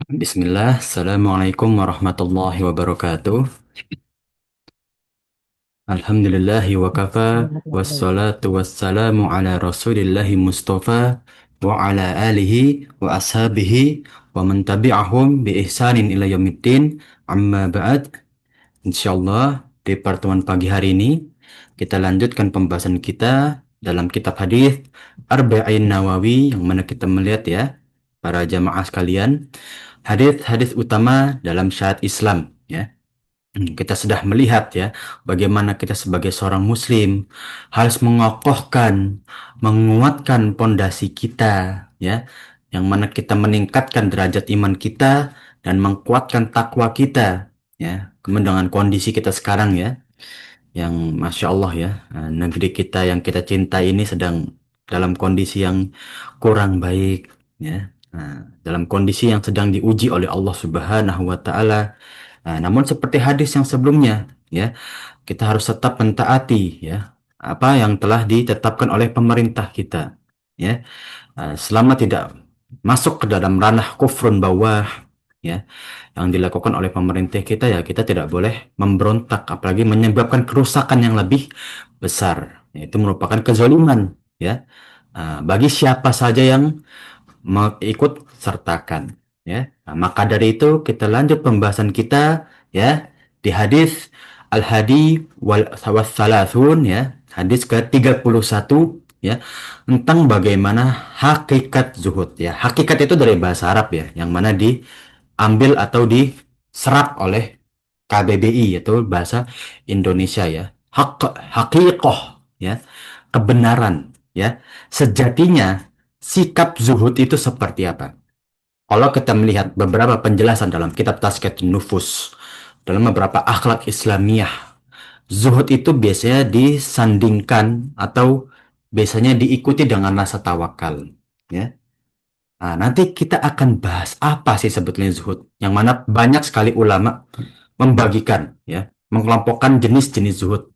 Bismillah, Assalamualaikum warahmatullahi wabarakatuh. Alhamdulillahi wa kafa, wassalatu wassalamu ala rasulillahi mustafa, wa ala alihi wa ashabihi, wa man tabi'ahum bi ihsanin ila yaumiddin, amma ba'd. Insyaallah, di pertemuan pagi hari ini, kita lanjutkan pembahasan kita dalam kitab hadis Arba'in Nawawi, yang mana kita melihat ya, para jamaah sekalian, hadis-hadis utama dalam syariat Islam ya. Kita sudah melihat ya bagaimana kita sebagai seorang muslim harus mengokohkan, menguatkan pondasi kita ya, yang mana kita meningkatkan derajat iman kita dan menguatkan takwa kita ya. Kemudian dengan kondisi kita sekarang ya, yang Masya Allah ya, negeri kita yang kita cintai ini sedang dalam kondisi yang kurang baik ya. Dalam kondisi yang sedang diuji oleh Allah Subhanahu wa Ta'ala. Namun seperti hadis yang sebelumnya ya, kita harus tetap mentaati ya apa yang telah ditetapkan oleh pemerintah kita ya. Selama tidak masuk ke dalam ranah kufrun bawah ya, yang dilakukan oleh pemerintah kita ya, kita tidak boleh memberontak apalagi menyebabkan kerusakan yang lebih besar. Itu merupakan kezaliman ya, bagi siapa saja yang ikut sertakan ya. Maka dari itu kita lanjut pembahasan kita ya di hadis Al-Hadi wal Salasun ya, hadis ke-31 ya, tentang bagaimana hakikat zuhud ya. Hakikat itu dari bahasa Arab ya, yang mana diambil atau diserap oleh KBBI, yaitu bahasa Indonesia ya. Hakikoh ya, kebenaran ya. Sejatinya sikap zuhud itu seperti apa? Kalau kita melihat beberapa penjelasan dalam kitab Tazkiyatun Nufus, dalam beberapa akhlak Islamiyah, zuhud itu biasanya disandingkan atau biasanya diikuti dengan rasa tawakal. Ya. Nanti kita akan bahas apa sih sebetulnya zuhud, yang mana banyak sekali ulama membagikan, ya, mengelompokkan jenis-jenis zuhud.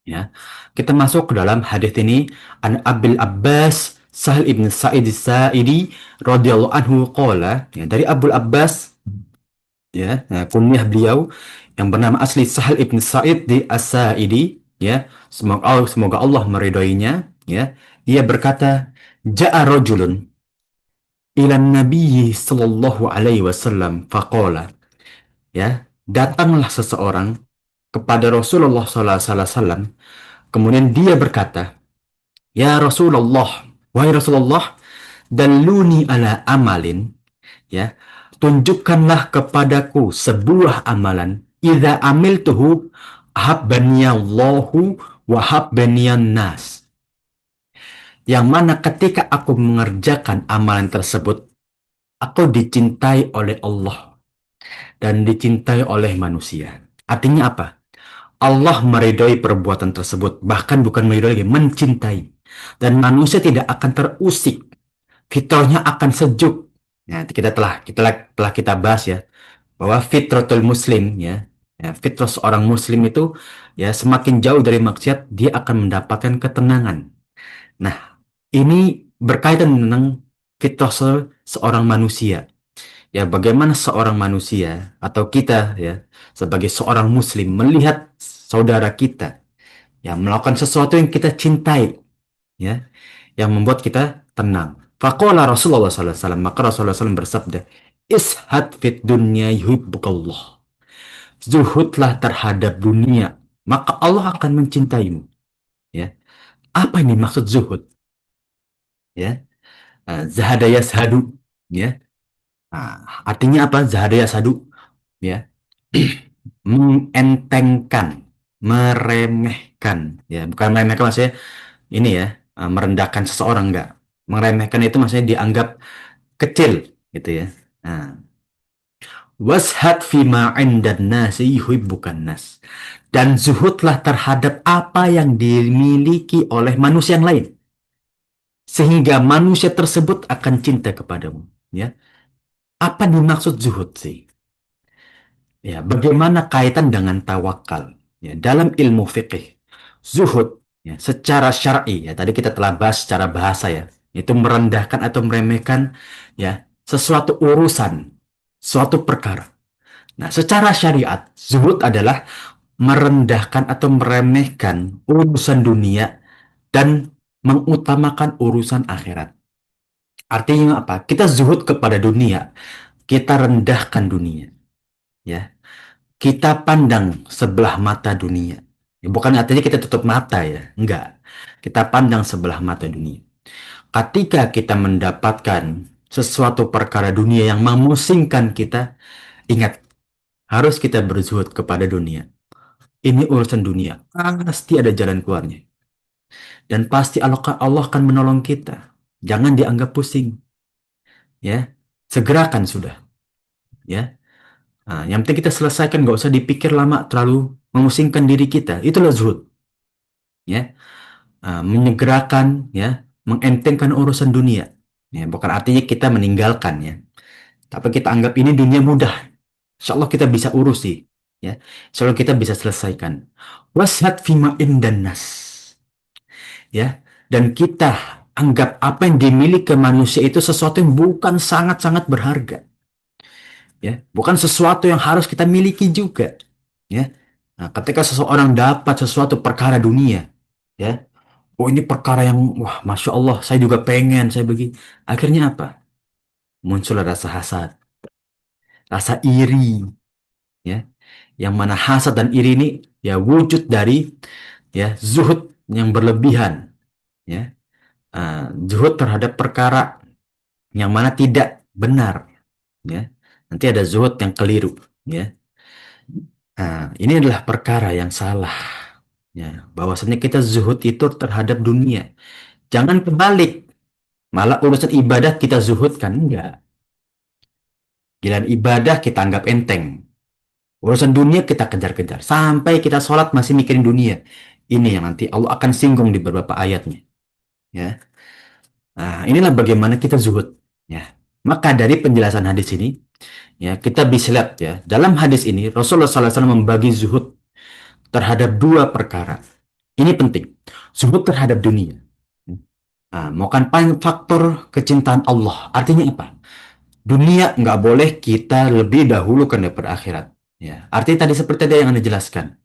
Ya, kita masuk ke dalam hadis ini. An Abil Abbas Sahal ibn Sa'id Sa'idi radhiyallahu anhu qala, ya, dari Abul Abbas ya, kunyah beliau yang bernama asli Sahal ibn Sa'id di As-Sa'idi ya, semoga Allah meridhoinya ya. Ia berkata, ja'a rajulun ila Nabi sallallahu alaihi wasallam faqala, ya, datanglah seseorang kepada Rasulullah sallallahu alaihi wasallam, kemudian dia berkata, ya Rasulullah, wahai Rasulullah, dalluni ala amalin, ya, tunjukkanlah kepadaku sebuah amalan, idza amiltuhu habbaniyallahu wa habbaniyan nas, yang mana ketika aku mengerjakan amalan tersebut, aku dicintai oleh Allah dan dicintai oleh manusia. Artinya apa? Allah meridhoi perbuatan tersebut, bahkan bukan meridhoi lagi, mencintai. Dan manusia tidak akan terusik, fitrahnya akan sejuk. Nah, kita telah kita bahas ya, bahwa fitratul muslim ya, fitrah seorang muslim itu ya, semakin jauh dari maksiat dia akan mendapatkan ketenangan. Nah, ini berkaitan tentang fitrah seorang manusia. Ya, bagaimana seorang manusia atau kita ya, sebagai seorang muslim melihat saudara kita yang melakukan sesuatu yang kita cintai ya, yang membuat kita tenang. Faqala Rasulullah SAW, maka Rasulullah SAW bersabda, ishad fit dunya yuhibbukallah. Zuhudlah terhadap dunia, maka Allah akan mencintaimu. Ya, apa ini maksud zuhud? Ya, zahada yashadu. Ya, artinya apa? Zahada yashadu. Ya, mengentengkan, meremehkan. Ya, bukan meremehkan maksudnya ini ya, merendahkan seseorang, enggak. Meremehkan itu maksudnya dianggap kecil gitu ya. Nah, washad fima indan nasi yuhibbukan nas. Dan zuhudlah terhadap apa yang dimiliki oleh manusia yang lain. Sehingga manusia tersebut akan cinta kepadamu. Ya. Apa dimaksud zuhud sih? Ya, bagaimana kaitan dengan tawakal? Ya, dalam ilmu fikih, zuhud ya, secara syar'i ya, tadi kita telah bahas secara bahasa ya. Itu merendahkan atau meremehkan ya sesuatu urusan, suatu perkara. Nah, secara syariat, zuhud adalah merendahkan atau meremehkan urusan dunia dan mengutamakan urusan akhirat. Artinya apa? Kita zuhud kepada dunia, kita rendahkan dunia, ya. Kita pandang sebelah mata dunia. Ya, bukan artinya kita tutup mata ya, enggak. Kita pandang sebelah mata dunia. Ketika kita mendapatkan sesuatu perkara dunia yang memusingkan kita, ingat, harus kita berzuhud kepada dunia. Ini urusan dunia. Pasti ada jalan keluarnya. Dan pasti Allah akan menolong kita. Jangan dianggap pusing. Ya, segerakan sudah. Ya, nah, yang penting kita selesaikan. Gak usah dipikir lama, terlalu memusingkan diri kita. Itulah zuhud. Ya, menyegerakan, ya, mengentengkan urusan dunia. Ya, bukan artinya kita meninggalkan ya. Tapi kita anggap ini dunia mudah. Insya Allah kita bisa urusi. Ya, insya Allah kita bisa selesaikan. Washat fima indan nas. Ya, dan kita anggap apa yang dimiliki manusia itu sesuatu yang bukan sangat-sangat berharga. Ya, bukan sesuatu yang harus kita miliki juga. Ya, nah, ketika seseorang dapat sesuatu perkara dunia, ya, oh ini perkara yang wah, masya Allah, saya juga pengen, saya begini. Akhirnya apa? Muncul rasa hasad, rasa iri, ya. Yang mana hasad dan iri ini ya wujud dari ya zuhud yang berlebihan, ya. Zuhud terhadap perkara yang mana tidak benar, ya. Nanti ada zuhud yang keliru, ya. Ini adalah perkara yang salah, ya. Bahwasanya kita zuhud itu terhadap dunia. Jangan kebalik, malah urusan ibadah kita zuhudkan, enggak. Giliran ibadah kita anggap enteng. Urusan dunia kita kejar-kejar. Sampai kita sholat masih mikirin dunia. Ini yang nanti Allah akan singgung di beberapa ayatnya. Ya. Nah, inilah bagaimana kita zuhud. Ya. Maka dari penjelasan hadis ini, ya kita bisa lihat ya. Dalam hadis ini, Rasulullah SAW membagi zuhud terhadap dua perkara. Ini penting. Zuhud terhadap dunia. Nah, bukan faktor kecintaan Allah. Artinya apa? Dunia nggak boleh kita lebih dahulukan daripada akhirat. Ya, artinya tadi seperti ada yang Anda jelaskan,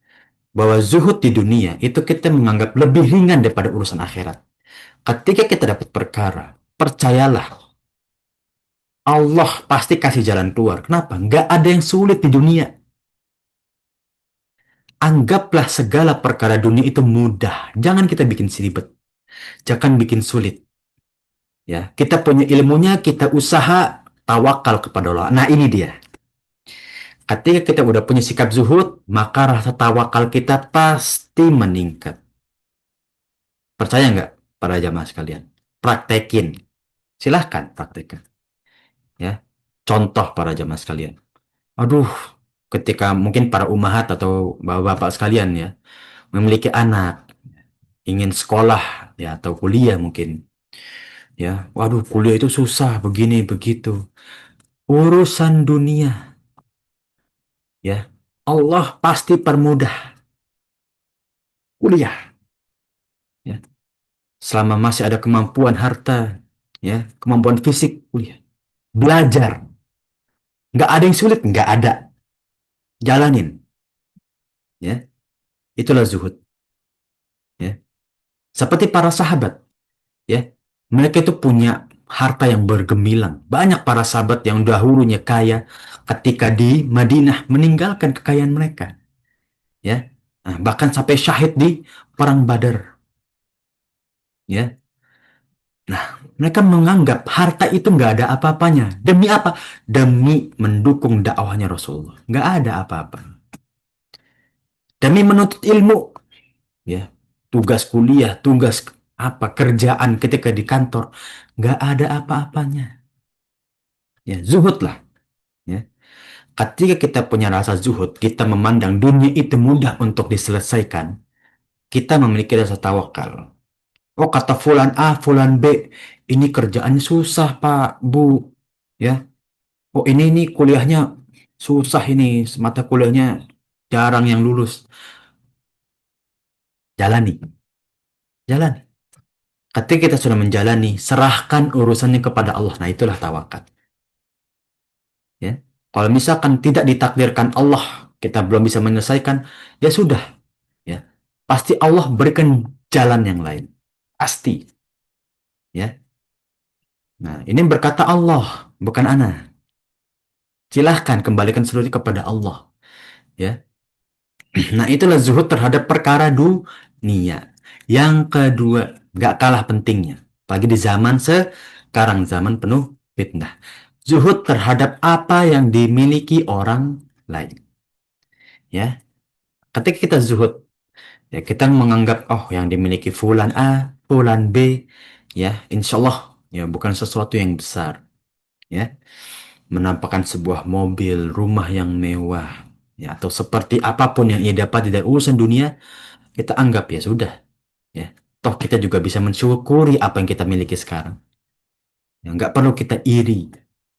bahwa zuhud di dunia itu kita menganggap lebih ringan daripada urusan akhirat. Ketika kita dapat perkara, percayalah, Allah pasti kasih jalan keluar. Kenapa? Nggak ada yang sulit di dunia. Anggaplah segala perkara dunia itu mudah. Jangan kita bikin ribet. Jangan bikin sulit. Ya, kita punya ilmunya, kita usaha, tawakal kepada Allah. Nah, ini dia. Ketika kita udah punya sikap zuhud, maka rasa tawakal kita pasti meningkat. Percaya nggak para jamaah sekalian? Praktekin. Silahkan praktekin. Ya. Contoh para jamaah sekalian. Aduh, ketika mungkin para umahat atau bapak-bapak sekalian ya, memiliki anak, ingin sekolah ya atau kuliah mungkin. Ya, waduh kuliah itu susah, begini, begitu. Urusan dunia, ya. Allah pasti permudah kuliah. Ya. Selama masih ada kemampuan harta, ya, kemampuan fisik, kuliah. Belajar. Nggak ada yang sulit, nggak ada. Jalanin, ya. Itulah zuhud, ya. Seperti para sahabat, ya. Mereka itu punya harta yang bergemilang. Banyak para sahabat yang dahulunya kaya ketika di Madinah meninggalkan kekayaan mereka, ya. Nah, bahkan sampai syahid di perang Badar, ya. Nah, mereka menganggap harta itu nggak ada apa-apanya. Demi apa? Demi mendukung dakwahnya Rasulullah. Nggak ada apa-apa. Demi menuntut ilmu, ya. Tugas kuliah, tugas apa, kerjaan ketika di kantor, nggak ada apa-apanya. Ya, zuhud lah. Ya. Ketika kita punya rasa zuhud, kita memandang dunia itu mudah untuk diselesaikan. Kita memiliki rasa tawakal. Oh, kata fulan A, fulan B, ini kerjaannya susah, Pak, Bu. Ya. Oh, ini kuliahnya susah ini, mata kuliahnya jarang yang lulus. Jalani, jalani. Ketika kita sudah menjalani, serahkan urusannya kepada Allah. Nah, itulah tawakal. Ya. Kalau misalkan tidak ditakdirkan Allah, kita belum bisa menyelesaikan, ya sudah, ya. Pasti Allah berikan jalan yang lain. Pasti, ya. Nah, ini berkata Allah, bukan ana. Silahkan kembalikan seluruhnya kepada Allah, ya. Nah, itulah zuhud terhadap perkara dunia. Yang kedua, gak kalah pentingnya. Apalagi di zaman sekarang, zaman penuh fitnah. Zuhud terhadap apa yang dimiliki orang lain. Ya, ketika kita zuhud, ya kita menganggap, oh yang dimiliki fulan A, fulan B, ya insya Allah, ya bukan sesuatu yang besar. Ya, menampakkan sebuah mobil, rumah yang mewah, ya atau seperti apapun yang ia dapat dari urusan dunia, kita anggap ya sudah, ya. Toh kita juga bisa mensyukuri apa yang kita miliki sekarang. Ya, nggak perlu kita iri.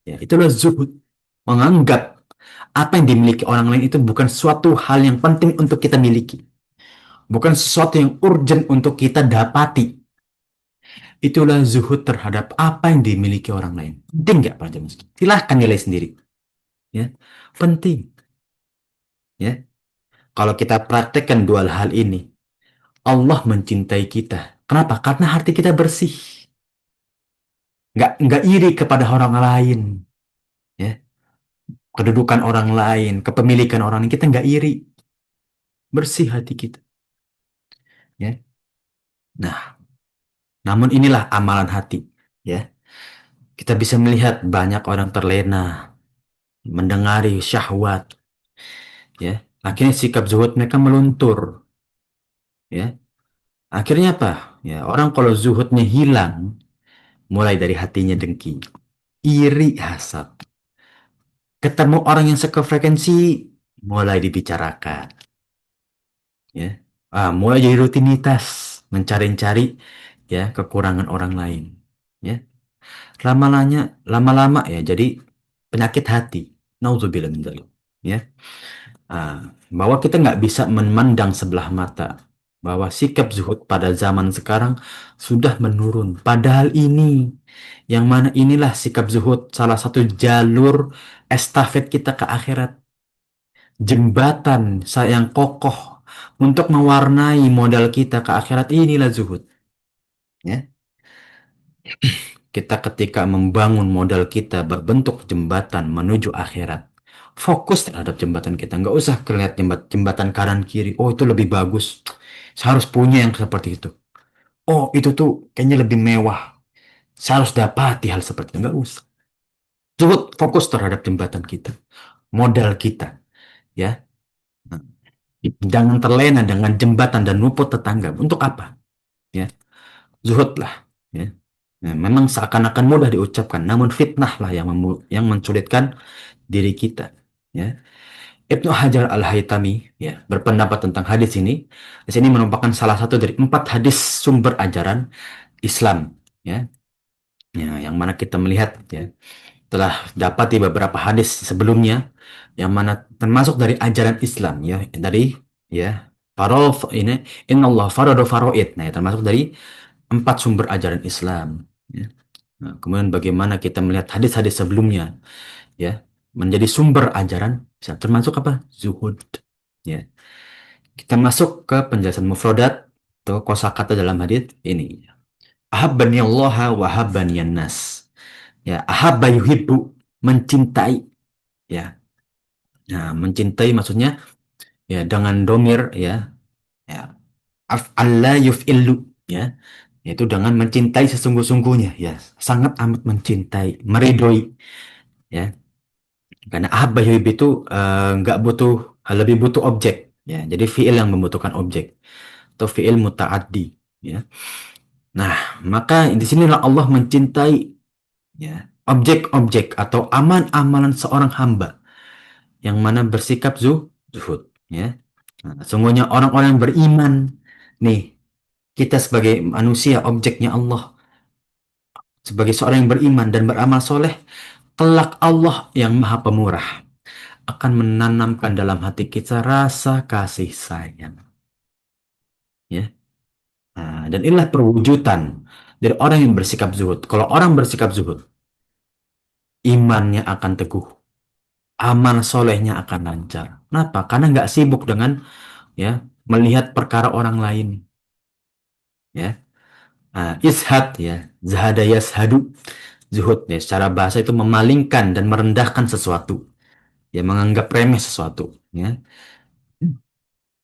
Ya, itulah zuhud. Menganggap apa yang dimiliki orang lain itu bukan suatu hal yang penting untuk kita miliki. Bukan sesuatu yang urgent untuk kita dapati. Itulah zuhud terhadap apa yang dimiliki orang lain. Penting nggak Pak James? Silahkan nilai sendiri. Ya, penting. Ya, kalau kita praktekkan dua hal ini, Allah mencintai kita. Kenapa? Karena hati kita bersih. Nggak iri kepada orang lain. Ya, kedudukan orang lain, kepemilikan orang lain, kita nggak iri. Bersih hati kita. Ya. Nah, namun inilah amalan hati. Ya, kita bisa melihat banyak orang terlena, mendengari syahwat. Ya, akhirnya sikap zuhud mereka meluntur. Ya, akhirnya apa? Ya, orang kalau zuhudnya hilang, mulai dari hatinya dengki, iri, hasad. Ketemu orang yang sekefrekuensi, mulai dibicarakan. Ya, mulai jadi rutinitas mencari-cari ya kekurangan orang lain. Ya, lama-lama ya jadi penyakit hati. Nauzubillah min dzalik. Ya, bahwa kita nggak bisa memandang sebelah mata bahwa sikap zuhud pada zaman sekarang sudah menurun. Padahal ini, yang mana inilah sikap zuhud salah satu jalur estafet kita ke akhirat, jembatan yang kokoh untuk mewarnai modal kita ke akhirat, inilah zuhud. Ya, kita ketika membangun modal kita berbentuk jembatan menuju akhirat, fokus terhadap jembatan kita. Nggak usah kelihatan jembatan kanan kiri. Oh, itu lebih bagus. Saya harus punya yang seperti itu. Oh, itu tuh kayaknya lebih mewah. Saya harus dapati hal seperti itu. Nggak usah. Cukup fokus terhadap jembatan kita. Modal kita. Ya. Jangan terlena dengan jembatan dan luput tetangga. Untuk apa? Ya. Zuhud lah. Ya. Nah, memang seakan-akan mudah diucapkan, namun fitnah lah yang mensulitkan diri kita. Ya. Ibnu Hajar Al-Haytami ya berpendapat tentang hadis ini. Hadis ini merupakan salah satu dari 4 hadis sumber ajaran Islam. Ya, yang mana kita melihat ya telah dapat di beberapa hadis sebelumnya yang mana termasuk dari ajaran Islam ya dari ya ini Innallah faradu faraid. Nah, ya, termasuk dari 4 sumber ajaran Islam. Ya. Nah, kemudian bagaimana kita melihat hadis-hadis sebelumnya ya menjadi sumber ajaran Islam, termasuk apa? Zuhud. Ya. Kita masuk ke penjelasan mufradat atau kosakata dalam hadis ini. Ahabbani Allah wa habbani nas. Ya, ahabba yuhibbu, mencintai. Ya. Nah, mencintai maksudnya ya dengan domir ya. Ya. Af'alla yuf'illu ya. Yaitu dengan mencintai sesungguh-sungguhnya ya. Sangat amat mencintai, meridoi ya. Karena ahabba yuhibbu itu nggak butuh, lebih butuh objek ya. Jadi fiil yang membutuhkan objek atau fiil muta'addi ya. Nah, maka di sinilah Allah mencintai ya objek-objek atau amal-amalan seorang hamba yang mana bersikap zuhud ya. Nah, sungguhnya orang-orang yang beriman nih, kita sebagai manusia objeknya Allah, sebagai seorang yang beriman dan beramal soleh, kelak Allah yang maha pemurah akan menanamkan dalam hati kita rasa kasih sayang ya. Nah, dan inilah perwujudan dari orang yang bersikap zuhud. Kalau orang bersikap zuhud, imannya akan teguh, amal solehnya akan lancar. Kenapa? Karena nggak sibuk dengan ya melihat perkara orang lain. Ya, ishad ya, zahada yashadu, zuhud ya. Secara bahasa itu memalingkan dan merendahkan sesuatu, ya menganggap remeh sesuatu. Ya.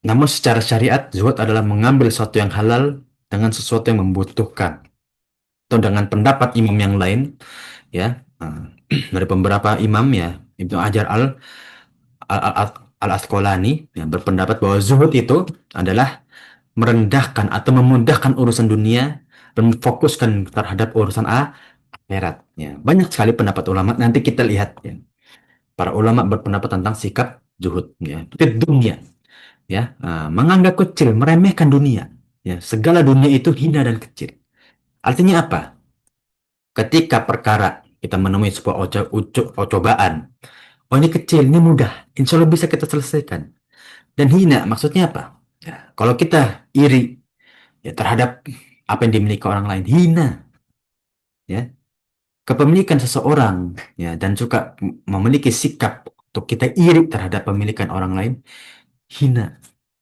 Namun secara syariat, zuhud adalah mengambil sesuatu yang halal dengan sesuatu yang membutuhkan. Atau dengan pendapat imam yang lain, ya, dari beberapa imam ya, Ibnu Hajar al Asqalani yang berpendapat bahwa zuhud itu adalah merendahkan atau memudahkan urusan dunia dan memfokuskan terhadap urusan akhirat. Ya, banyak sekali pendapat ulama. Nanti kita lihat ya. Para ulama berpendapat tentang sikap zuhud ya. Itu dunia ya, menganggap kecil, meremehkan dunia. Ya, segala dunia itu hina dan kecil. Artinya apa? Ketika perkara kita menemui sebuah cobaan, oh ini kecil, ini mudah, insya Allah bisa kita selesaikan. Dan hina, maksudnya apa? Ya, kalau kita iri ya terhadap apa yang dimiliki orang lain, hina. Ya, kepemilikan seseorang ya dan suka memiliki sikap untuk kita iri terhadap pemilikan orang lain, hina.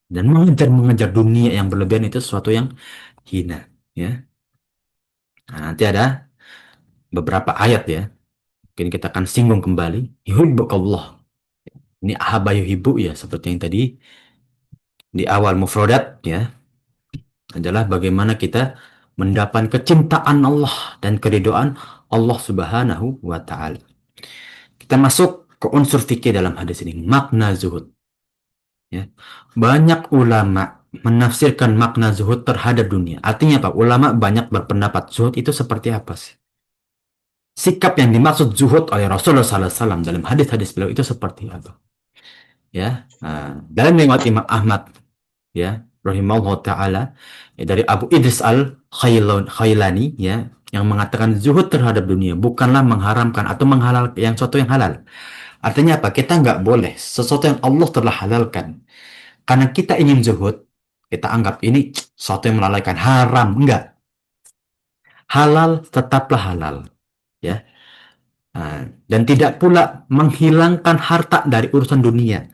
Dan mengejar-mengejar dunia yang berlebihan itu sesuatu yang hina. Ya, nah, nanti ada beberapa ayat ya. Mungkin kita akan singgung kembali. Yuhibbukallah. Ini ahaba yuhibbu ya, seperti yang tadi di awal mufrodat ya, adalah bagaimana kita mendapat kecintaan Allah dan keridhaan Allah Subhanahu wa taala. Kita masuk ke unsur fikih dalam hadis ini, makna zuhud ya. Banyak ulama menafsirkan makna zuhud terhadap dunia. Artinya apa? Ulama banyak berpendapat zuhud itu seperti apa sih? Sikap yang dimaksud zuhud oleh Rasulullah SAW dalam hadis-hadis beliau itu seperti apa? Ya, dalam riwayat Imam Ahmad ya rahimahullah taala ya, dari Abu Idris al Khailani ya yang mengatakan zuhud terhadap dunia bukanlah mengharamkan atau menghalal yang sesuatu yang halal. Artinya apa? Kita nggak boleh sesuatu yang Allah telah halalkan. Karena kita ingin zuhud, kita anggap ini sesuatu yang melalaikan haram. Enggak. Halal tetaplah halal. Ya. Dan tidak pula menghilangkan harta dari urusan dunia.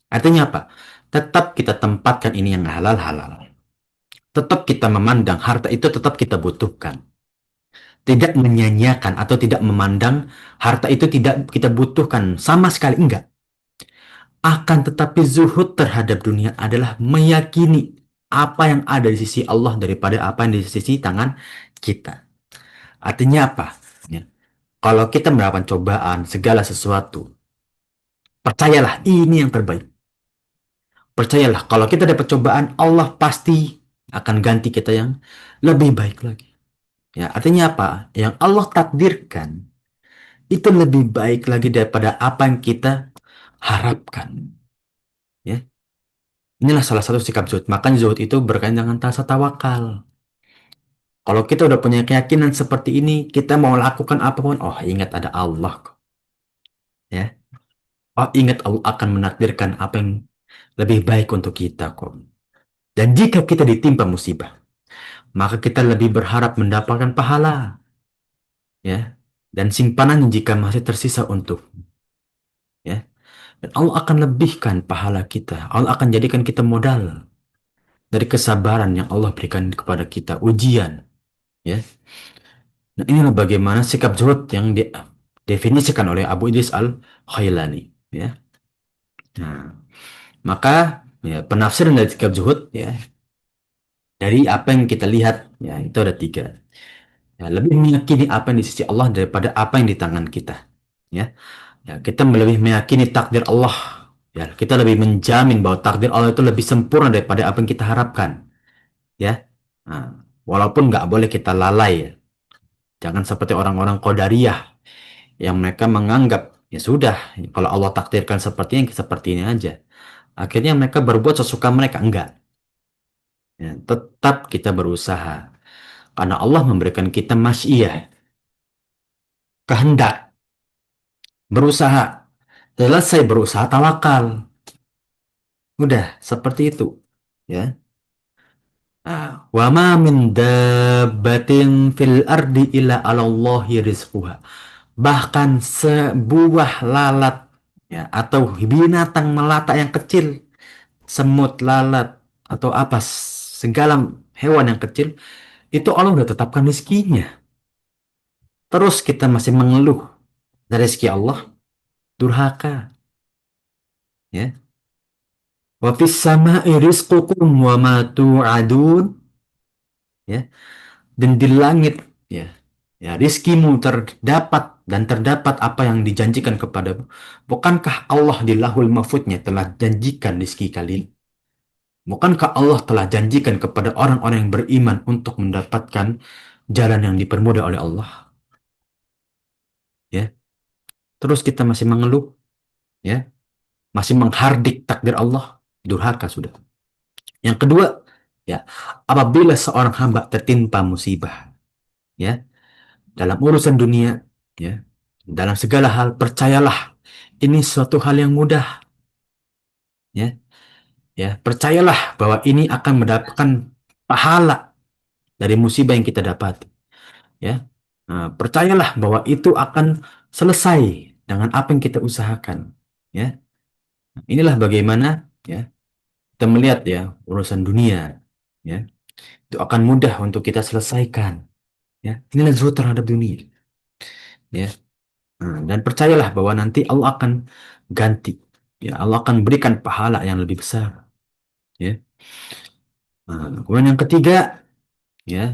Artinya apa? Tetap kita tempatkan ini yang halal-halal. Tetap kita memandang harta itu tetap kita butuhkan. Tidak menyanyiakan atau tidak memandang harta itu tidak kita butuhkan sama sekali. Enggak. Akan tetapi zuhud terhadap dunia adalah meyakini apa yang ada di sisi Allah daripada apa yang di sisi tangan kita. Artinya apa? Ya. Kalau kita mendapatkan cobaan segala sesuatu, percayalah ini yang terbaik. Percayalah kalau kita dapat cobaan, Allah pasti akan ganti kita yang lebih baik lagi. Ya, artinya apa? Yang Allah takdirkan itu lebih baik lagi daripada apa yang kita harapkan. Ya, inilah salah satu sikap zuhud. Makanya zuhud itu berkaitan dengan rasa tawakal. Kalau kita udah punya keyakinan seperti ini, kita mau lakukan apapun, oh ingat ada Allah kok. Ya, oh ingat Allah akan menakdirkan apa yang lebih baik untuk kita kok. Dan jika kita ditimpa musibah, maka kita lebih berharap mendapatkan pahala, ya. Dan simpanan jika masih tersisa untuk, ya. Dan Allah akan lebihkan pahala kita. Allah akan jadikan kita modal dari kesabaran yang Allah berikan kepada kita, ujian, ya. Nah, inilah bagaimana sikap zuhud yang didefinisikan oleh Abu Idris al-Khailani, ya. Nah, maka ya, penafsiran dari sikap zuhud ya dari apa yang kita lihat ya itu ada tiga. Ya, lebih meyakini apa yang di sisi Allah daripada apa yang di tangan kita. Ya, ya kita lebih meyakini takdir Allah. Ya, kita lebih menjamin bahwa takdir Allah itu lebih sempurna daripada apa yang kita harapkan. Ya, nah, walaupun nggak boleh kita lalai. Ya. Jangan seperti orang-orang Qadariyah yang mereka menganggap ya sudah kalau Allah takdirkan seperti ini aja. Akhirnya mereka berbuat sesuka mereka enggak. Ya, tetap kita berusaha karena Allah memberikan kita masyiah, kehendak, berusaha. Selesai berusaha tawakal. Udah seperti itu. Ya. Wa ma min dabbatin fil ardi illa 'alallahi rizquha. Bahkan sebuah lalat, ya, atau binatang melata yang kecil, semut, lalat, atau apa, segala hewan yang kecil, itu Allah udah tetapkan rezekinya. Terus kita masih mengeluh dari rezeki Allah, durhaka, ya. Wa fis sama'i rizqukum wa ma tu'adun, ya. Dan di langit, ya, ya, rizkimu terdapat dan terdapat apa yang dijanjikan kepadamu. Bukankah Allah di lahul mahfudnya telah janjikan rizki kalian? Bukankah Allah telah janjikan kepada orang-orang yang beriman untuk mendapatkan jalan yang dipermudah oleh Allah? Ya, terus kita masih mengeluh, ya, masih menghardik takdir Allah, durhaka sudah. Yang kedua, ya, apabila seorang hamba tertimpa musibah, ya, dalam urusan dunia, ya, dalam segala hal, percayalah ini suatu hal yang mudah, ya, ya, percayalah bahwa ini akan mendapatkan pahala dari musibah yang kita dapat, ya. Nah, percayalah bahwa itu akan selesai dengan apa yang kita usahakan, ya. Inilah bagaimana, ya, kita melihat, ya, urusan dunia, ya, itu akan mudah untuk kita selesaikan, ya. Inilah zuhud terhadap dunia, ya. Nah, dan percayalah bahwa nanti Allah akan ganti, ya, Allah akan berikan pahala yang lebih besar, ya. Nah, kemudian yang ketiga, ya,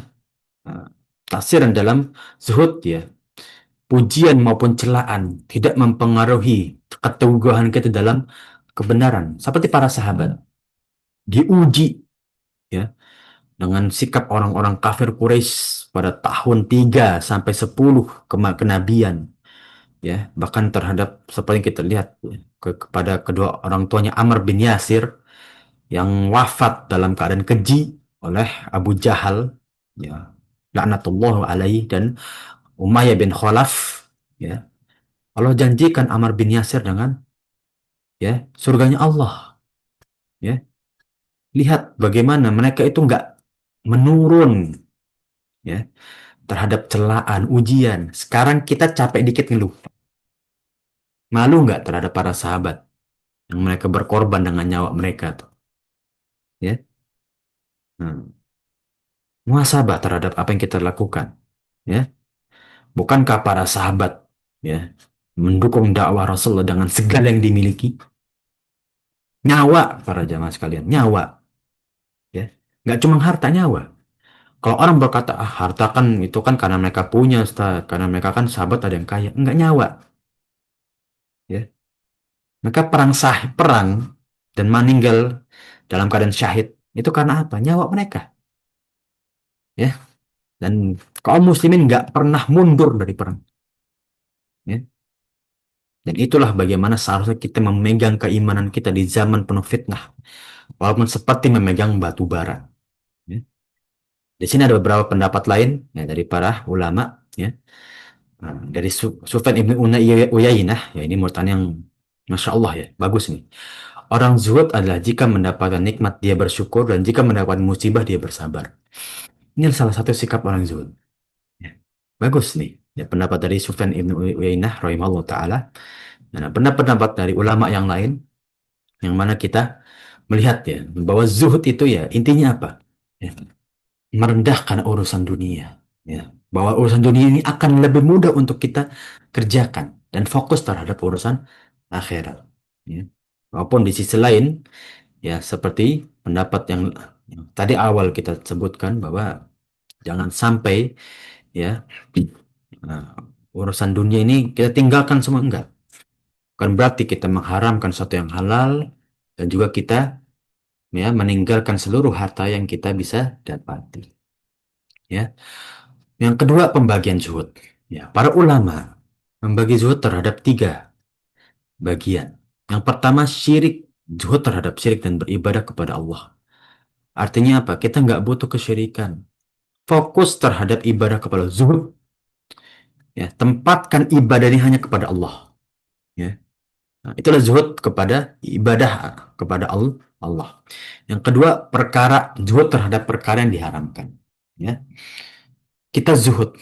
nah, tafsiran dalam zuhud, ya, pujian maupun celaan tidak mempengaruhi keteguhan kita dalam kebenaran, seperti para sahabat diuji, ya, dengan sikap orang-orang kafir Quraisy pada tahun 3 sampai 10 kenabian, ya, bahkan terhadap seperti yang kita lihat, ya, kepada kedua orang tuanya Amr bin Yasir yang wafat dalam keadaan keji oleh Abu Jahal, ya, laknatullah alaihi, dan Umayyah bin Khalaf, ya. Allah janjikan Amr bin Yasir dengan, ya, surganya Allah, ya. Lihat bagaimana mereka itu nggak menurun, ya, terhadap celaan ujian. Sekarang kita capek dikit ngeluh, malu nggak terhadap para sahabat yang mereka berkorban dengan nyawa mereka tuh, ya. Hmm. Muhasabah terhadap apa yang kita lakukan, ya. Bukankah para sahabat, ya, mendukung dakwah Rasulullah dengan segala yang dimiliki, nyawa, para jamaah sekalian, nyawa, ya, nggak cuma harta, nyawa. Kalau orang berkata, ah, harta kan itu kan karena mereka punya, Ustaz, karena mereka kan sahabat ada yang kaya, nggak, nyawa, ya. Mereka perang dan meninggal dalam keadaan syahid itu karena apa? Nyawa mereka, ya. Dan kaum muslimin nggak pernah mundur dari perang, ya. Dan itulah bagaimana seharusnya kita memegang keimanan kita di zaman penuh fitnah, walaupun seperti memegang batu bara, ya. Di sini ada beberapa pendapat lain, ya, dari para ulama, ya. Nah, dari Sufyan ibn Uyainah, ya, ini menurut yang Masya Allah, ya, bagus nih. Orang zuhud adalah jika mendapatkan nikmat dia bersyukur, dan jika mendapatkan musibah dia bersabar. Ini salah satu sikap orang zuhud, ya. Bagus nih, ya, pendapat dari Sufyan ibn Uyainah rahimahullah taala. Nah, pendapat-pendapat dari ulama yang lain, yang mana kita melihat, ya, bahwa zuhud itu, ya, intinya apa? Ya, merendahkan urusan dunia, ya. Bahwa urusan dunia ini akan lebih mudah untuk kita kerjakan dan fokus terhadap urusan akhirat, ya. Walaupun di sisi lain, ya, seperti pendapat yang tadi awal kita sebutkan, bahwa jangan sampai, ya, nah, urusan dunia ini kita tinggalkan semua, enggak. Bukan berarti kita mengharamkan sesuatu yang halal, dan juga kita, ya, meninggalkan seluruh harta yang kita bisa dapati, ya. Yang kedua, pembagian zuhud. Ya, para ulama membagi zuhud terhadap tiga bagian. Yang pertama, syirik, zuhud terhadap syirik dan beribadah kepada Allah. Artinya apa? Kita nggak butuh kesyirikan. Fokus terhadap ibadah kepada zuhud, ya. Tempatkan ibadah ini hanya kepada Allah, ya. Nah, itulah zuhud kepada ibadah kepada Allah. Yang kedua, zuhud terhadap perkara yang diharamkan. Ya, kita zuhud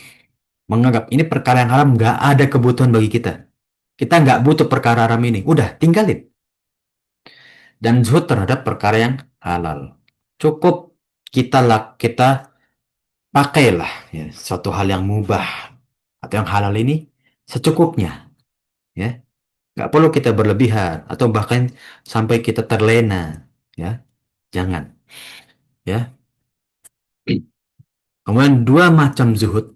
menganggap ini perkara yang haram, nggak ada kebutuhan bagi kita. Kita nggak butuh perkara haram ini. Udah, tinggalin. Dan zuhud terhadap perkara yang halal. Cukup kita pakailah ya, suatu hal yang mubah atau yang halal ini secukupnya. Ya, nggak perlu kita berlebihan atau bahkan sampai kita terlena. Ya, jangan. Ya. Kemudian dua macam zuhud.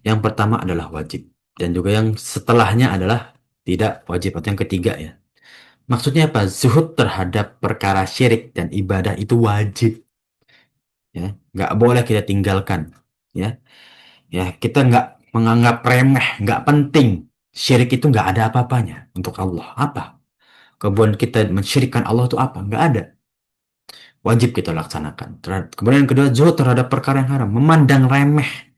Yang pertama adalah wajib dan juga yang setelahnya adalah tidak wajib atau yang ketiga ya. Maksudnya apa? Zuhud terhadap perkara syirik dan ibadah itu wajib, ya. Nggak boleh kita tinggalkan, ya. Ya, kita nggak menganggap remeh, nggak penting. Syirik itu nggak ada apa-apanya untuk Allah. Apa? Kemudian kita mensyirikkan Allah itu apa? Nggak ada. Wajib kita laksanakan. Kemudian yang kedua, zuhud terhadap perkara yang haram. Memandang remeh,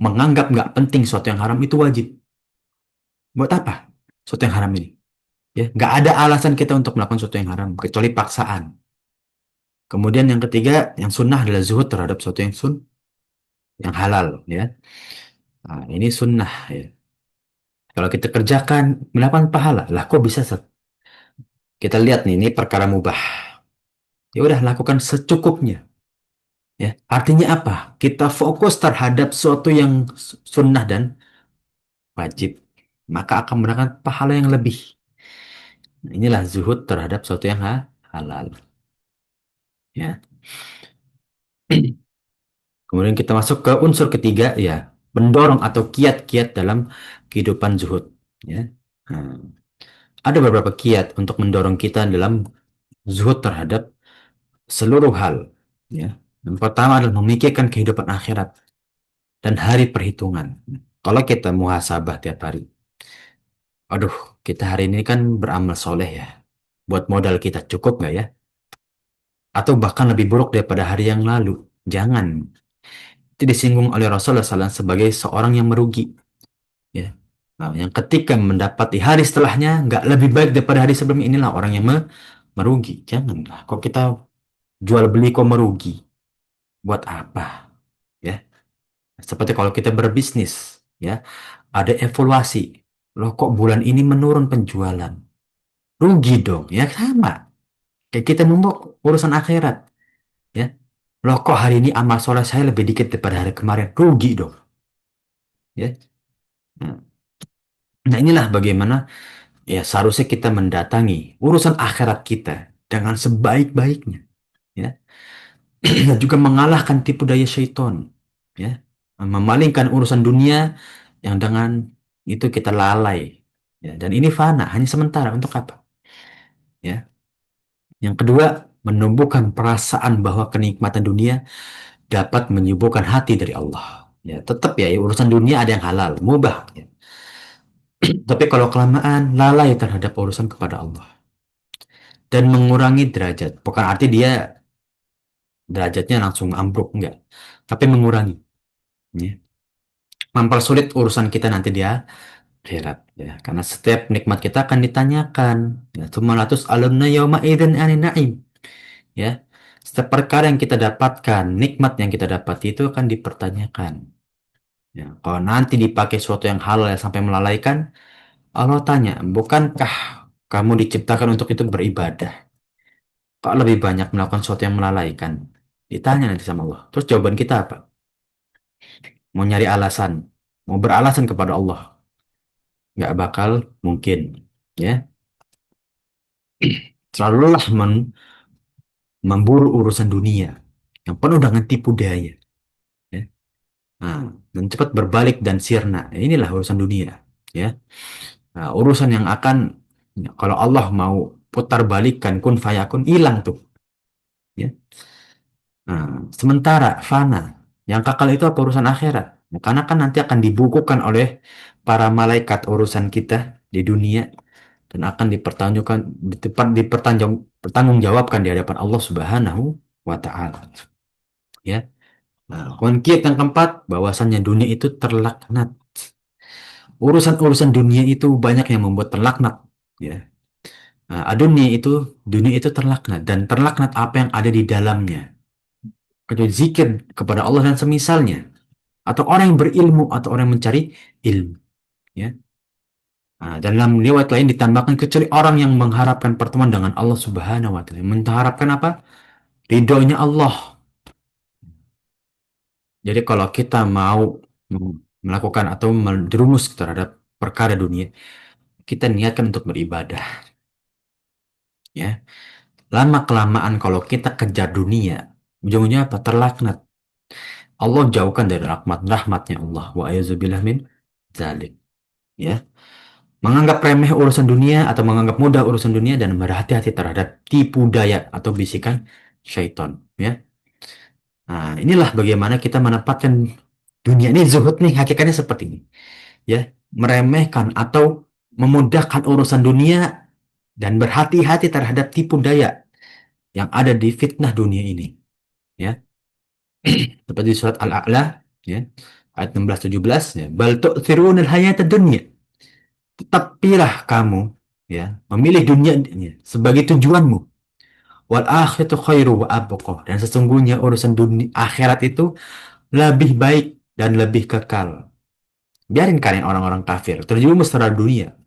menganggap nggak penting sesuatu yang haram itu wajib. Buat apa? Sesuatu yang haram ini. Ya, nggak ada alasan kita untuk melakukan sesuatu yang haram kecuali paksaan. Kemudian yang ketiga, yang sunnah adalah zuhud terhadap sesuatu yang halal, ya. Nah, ini sunnah, ya. Kalau kita kerjakan mendapatkan pahala, lah kok bisa kita lihat nih, ini perkara mubah. Ya udah lakukan secukupnya, ya. Artinya apa? Kita fokus terhadap sesuatu yang sunnah dan wajib, maka akan mendapatkan pahala yang lebih. Nah, inilah zuhud terhadap sesuatu yang halal, ya. Kemudian kita masuk ke unsur ketiga, ya, pendorong atau kiat-kiat dalam kehidupan zuhud. Ya. Nah, ada beberapa kiat untuk mendorong kita dalam zuhud terhadap seluruh hal. Ya. Yang pertama adalah memikirkan kehidupan akhirat dan hari perhitungan. Kalau kita muhasabah tiap hari, aduh, kita hari ini kan beramal soleh ya. Buat modal kita cukup nggak ya? Atau bahkan lebih buruk daripada hari yang lalu. Jangan. Itu disinggung oleh Rasulullah SAW sebagai seorang yang merugi. Ya. Nah, yang ketika mendapati hari setelahnya nggak lebih baik daripada hari sebelumnya, inilah orang yang merugi. Janganlah. Kok kita jual beli kok merugi? Buat apa? Ya. Seperti kalau kita berbisnis, ya, ada evaluasi. Loh kok bulan ini menurun penjualan? Rugi dong, ya sama. Kayak kita mau urusan akhirat, ya. Loh kok hari ini amal soleh saya lebih dikit daripada hari kemarin? Rugi dong, ya. Nah, inilah bagaimana ya seharusnya kita mendatangi urusan akhirat kita dengan sebaik-baiknya, ya. Dan juga mengalahkan tipu daya syaitan, ya. Memalingkan urusan dunia yang dengan itu kita lalai, ya. Dan ini fana, hanya sementara. Untuk apa? Ya. Yang kedua, menumbuhkan perasaan bahwa kenikmatan dunia dapat menyibukkan hati dari Allah. Ya, tetap ya, urusan dunia ada yang halal, mubah, ya. Tapi kalau kelamaan lalai terhadap urusan kepada Allah dan mengurangi derajat, bukan arti dia derajatnya langsung ambruk, enggak, tapi mengurangi, ya. Mempersulit urusan kita nanti dia akhirat, ya, karena setiap nikmat kita akan ditanyakan, ya, tsumalatus alunna yauma idzin anin na'im, ya. Setiap perkara yang kita dapatkan, nikmat yang kita dapat itu akan dipertanyakan, ya. Kalau nanti dipakai sesuatu yang halal yang sampai melalaikan, Allah tanya, bukankah kamu diciptakan untuk itu beribadah? Kok lebih banyak melakukan sesuatu yang melalaikan? Ditanya nanti sama Allah. Terus jawaban kita apa? Mau nyari alasan, mau beralasan kepada Allah, nggak bakal mungkin, ya. Selalulah memburu urusan dunia yang penuh dengan tipu daya, ya. Nah, dan cepat berbalik dan sirna. Ya, inilah urusan dunia, ya. Nah, urusan yang akan, ya, kalau Allah mau putar balikan kun fayakun, hilang tuh, ya. Nah, sementara fana yang kekal itu apa? Urusan akhirat. Nah, karena kan nanti akan dibukukan oleh para malaikat urusan kita di dunia dan akan dipertanggungjawabkan di hadapan Allah Subhanahu wa taala. Ya. Nah, kemudian kiat yang keempat, bahwasannya dunia itu terlaknat. Urusan-urusan dunia itu banyak yang membuat terlaknat, ya. Nah, dunia itu terlaknat dan terlaknat apa yang ada di dalamnya. Kecuali zikir kepada Allah dan semisalnya, atau orang yang berilmu atau orang yang mencari ilmu. Ya. Nah, dalam riwayat lain ditambahkan kecuali orang yang mengharapkan pertemuan dengan Allah Subhanahu wa taala. Mengharapkan apa? Ridhonya Allah. Jadi kalau kita mau melakukan atau menjerumus terhadap perkara dunia, kita niatkan untuk beribadah, ya. Lama kelamaan kalau kita kejar dunia, ujungnya apa? Terlaknat. Allah jauhkan dari rahmatnya Allah. Wa a'udzubillah min dzalik. Ya. Menganggap remeh urusan dunia atau menganggap mudah urusan dunia dan berhati-hati terhadap tipu daya atau bisikan syaitan. Ya. Nah, inilah bagaimana kita menempatkan dunia ini zuhud nih, hakikatnya seperti ini. Ya, meremehkan atau memudahkan urusan dunia dan berhati-hati terhadap tipu daya yang ada di fitnah dunia ini. Ya, seperti surat Al-A'la, ya, ayat 16-17, ya, bal tu'thirunal hayatad dunya. Tetapilah kamu, ya, memilih dunia sebagai tujuanmu. Wal akhiratu khairu wa abqa. Dan sesungguhnya urusan dunia akhirat itu lebih baik dan lebih kekal. Biarin kalian orang-orang kafir terjerumus terhadap dunia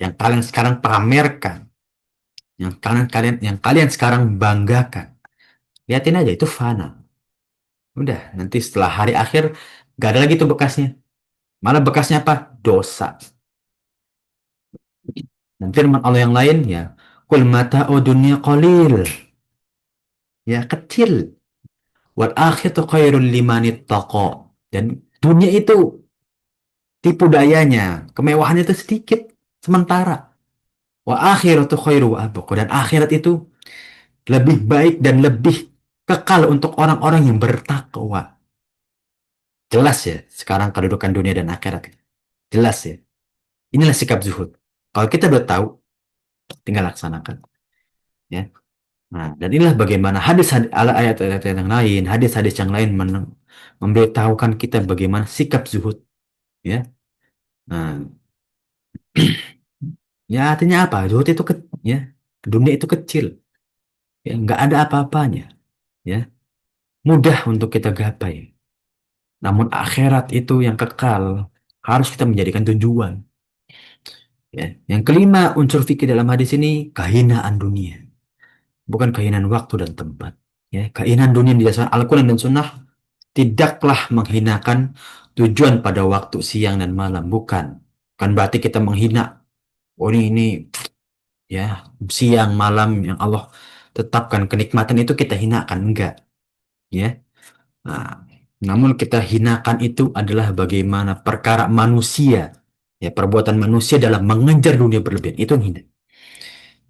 yang kalian sekarang pamerkan, yang kalian sekarang banggakan. Lihatin aja itu fana. Udah, nanti setelah hari akhir gak ada lagi tuh bekasnya. Malah bekasnya apa? Dosa. Dan firman Allah yang lain ya, kul mata'u dunya qalil. Ya, kecil. Wal akhiratu khairul liman ittaqa. Dan dunia itu tipu dayanya, kemewahannya itu sedikit, sementara. Wa akhiratu khairu wa abqa. Dan akhirat itu lebih baik dan lebih kekal untuk orang-orang yang bertakwa. Jelas ya sekarang kedudukan dunia dan akhirat. Jelas ya. Inilah sikap zuhud. Kalau kita udah tahu, tinggal laksanakan. Ya. Nah, dan inilah bagaimana ayat-ayat yang lain, hadis-hadis yang lain memberitahukan kita bagaimana sikap zuhud. Ya. Nah, ya artinya apa? Zuhud itu ya, dunia itu kecil. Ya, nggak ada apa-apanya. Ya, mudah untuk kita gapai. Namun akhirat itu yang kekal harus kita menjadikan tujuan. Ya. Yang kelima unsur fikih dalam hadis ini kehinaan dunia, bukan kehinaan waktu dan tempat. Ya, kehinaan dunia di dasar Al-Quran dan Sunnah tidaklah menghinakan tujuan pada waktu siang dan malam, bukan. Kan berarti kita menghina. Oh ini ya siang malam yang Allah tetapkan kenikmatan itu kita hinakan enggak? Ya. Nah, namun kita hinakan itu adalah bagaimana perkara manusia, ya perbuatan manusia dalam mengejar dunia berlebihan itu yang hina.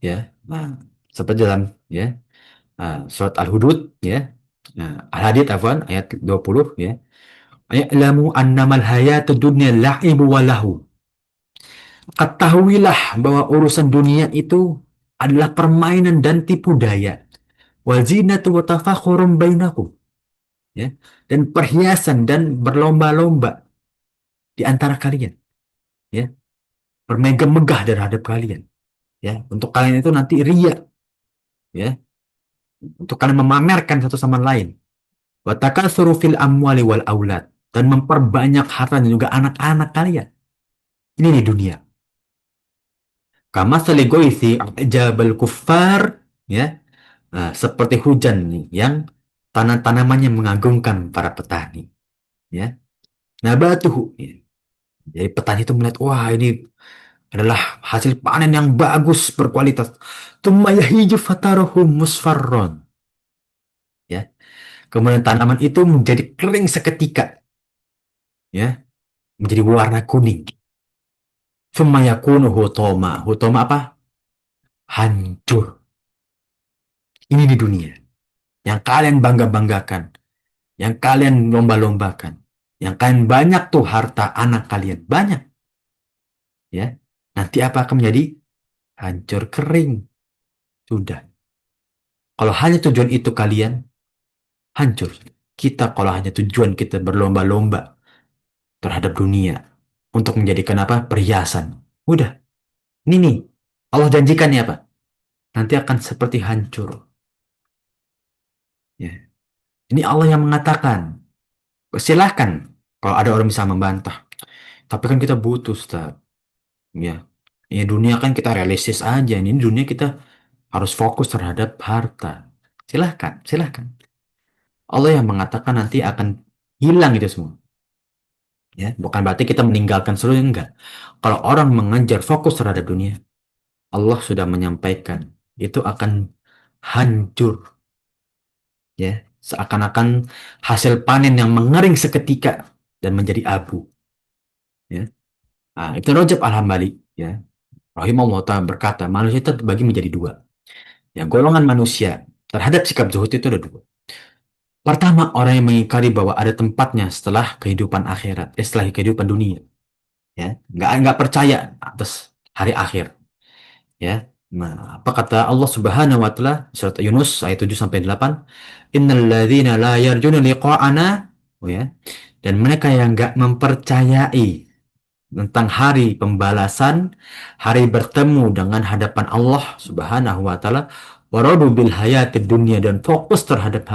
Ya, nah, seperti dalam ya surat Al-Hudud ya, Al-Hadid afwan ayat 20 ya. Ya'lamu annamal hayatud dunya la'ibu wa lahu. Ketahuilah bahwa urusan dunia itu adalah permainan dan tipu daya. Wa zinatu wa tafakhurum bainakum. Ya, dan perhiasan dan berlomba-lomba di antara kalian, ya, bermegah-megah terhadap kalian, ya, untuk kalian itu nanti ria, ya, untuk kalian memamerkan satu sama lain. Wa takatsuru fil amwali wal aulad, dan memperbanyak harta dan juga anak-anak kalian. Ini di dunia. Kama saligoisi jabal kuffar, ya, seperti hujan nih, yang tanah-tanamannya mengagumkan para petani, ya. Nabatuhu, ya. Jadi petani itu melihat, wah ini adalah hasil panen yang bagus berkualitas. Tsumma yahiju fataruhu musfarron. Ya. Kemudian tanaman itu menjadi kering seketika, ya, menjadi warna kuning. Tsumma yakunu hutoma. Hutoma apa? Hancur. Ini di dunia. Yang kalian bangga-banggakan, yang kalian lomba-lombakan, yang kalian banyak tuh harta anak kalian banyak, ya. Nanti apa akan menjadi hancur kering. Sudah. Kalau hanya tujuan itu kalian hancur. Kita kalau hanya tujuan kita berlomba-lomba terhadap dunia untuk menjadikan apa? Perhiasan. Udah. Ini nih. Allah janjikan ya apa? nanti akan seperti hancur. Ya. Ini Allah yang mengatakan. Silahkan kalau ada orang bisa membantah. Tapi kan kita butuh, Ustaz. Ya. Ya dunia kan kita realistis aja. Ini dunia kita harus fokus terhadap harta. Silahkan, silahkan. Allah yang mengatakan nanti akan hilang itu semua. Ya, bukan berarti kita meninggalkan seluruhnya, enggak. Kalau orang mengejar fokus terhadap dunia, Allah sudah menyampaikan itu akan hancur, ya, seakan-akan hasil panen yang mengering seketika dan menjadi abu, ya. Nah, Ibnu Rajab Al-Hambali, ya, rahimahullah ta'ala berkata, manusia itu terbagi menjadi dua. Ya, golongan manusia terhadap sikap zuhud itu ada dua. Pertama, orang yang mengingkari bahwa ada tempatnya setelah kehidupan akhirat, setelah kehidupan dunia, ya, nggak percaya atas hari akhir, ya. Nah, apa kata Allah Subhanahu wa taala surat Yunus ayat 7 sampai 8? Innal ladzina la yarjuna liqa'ana, oh ya, dan mereka yang nggak mempercayai tentang hari pembalasan, hari bertemu dengan hadapan Allah Subhanahu wa taala, waradu bil hayatid dunia dan fokus terhadap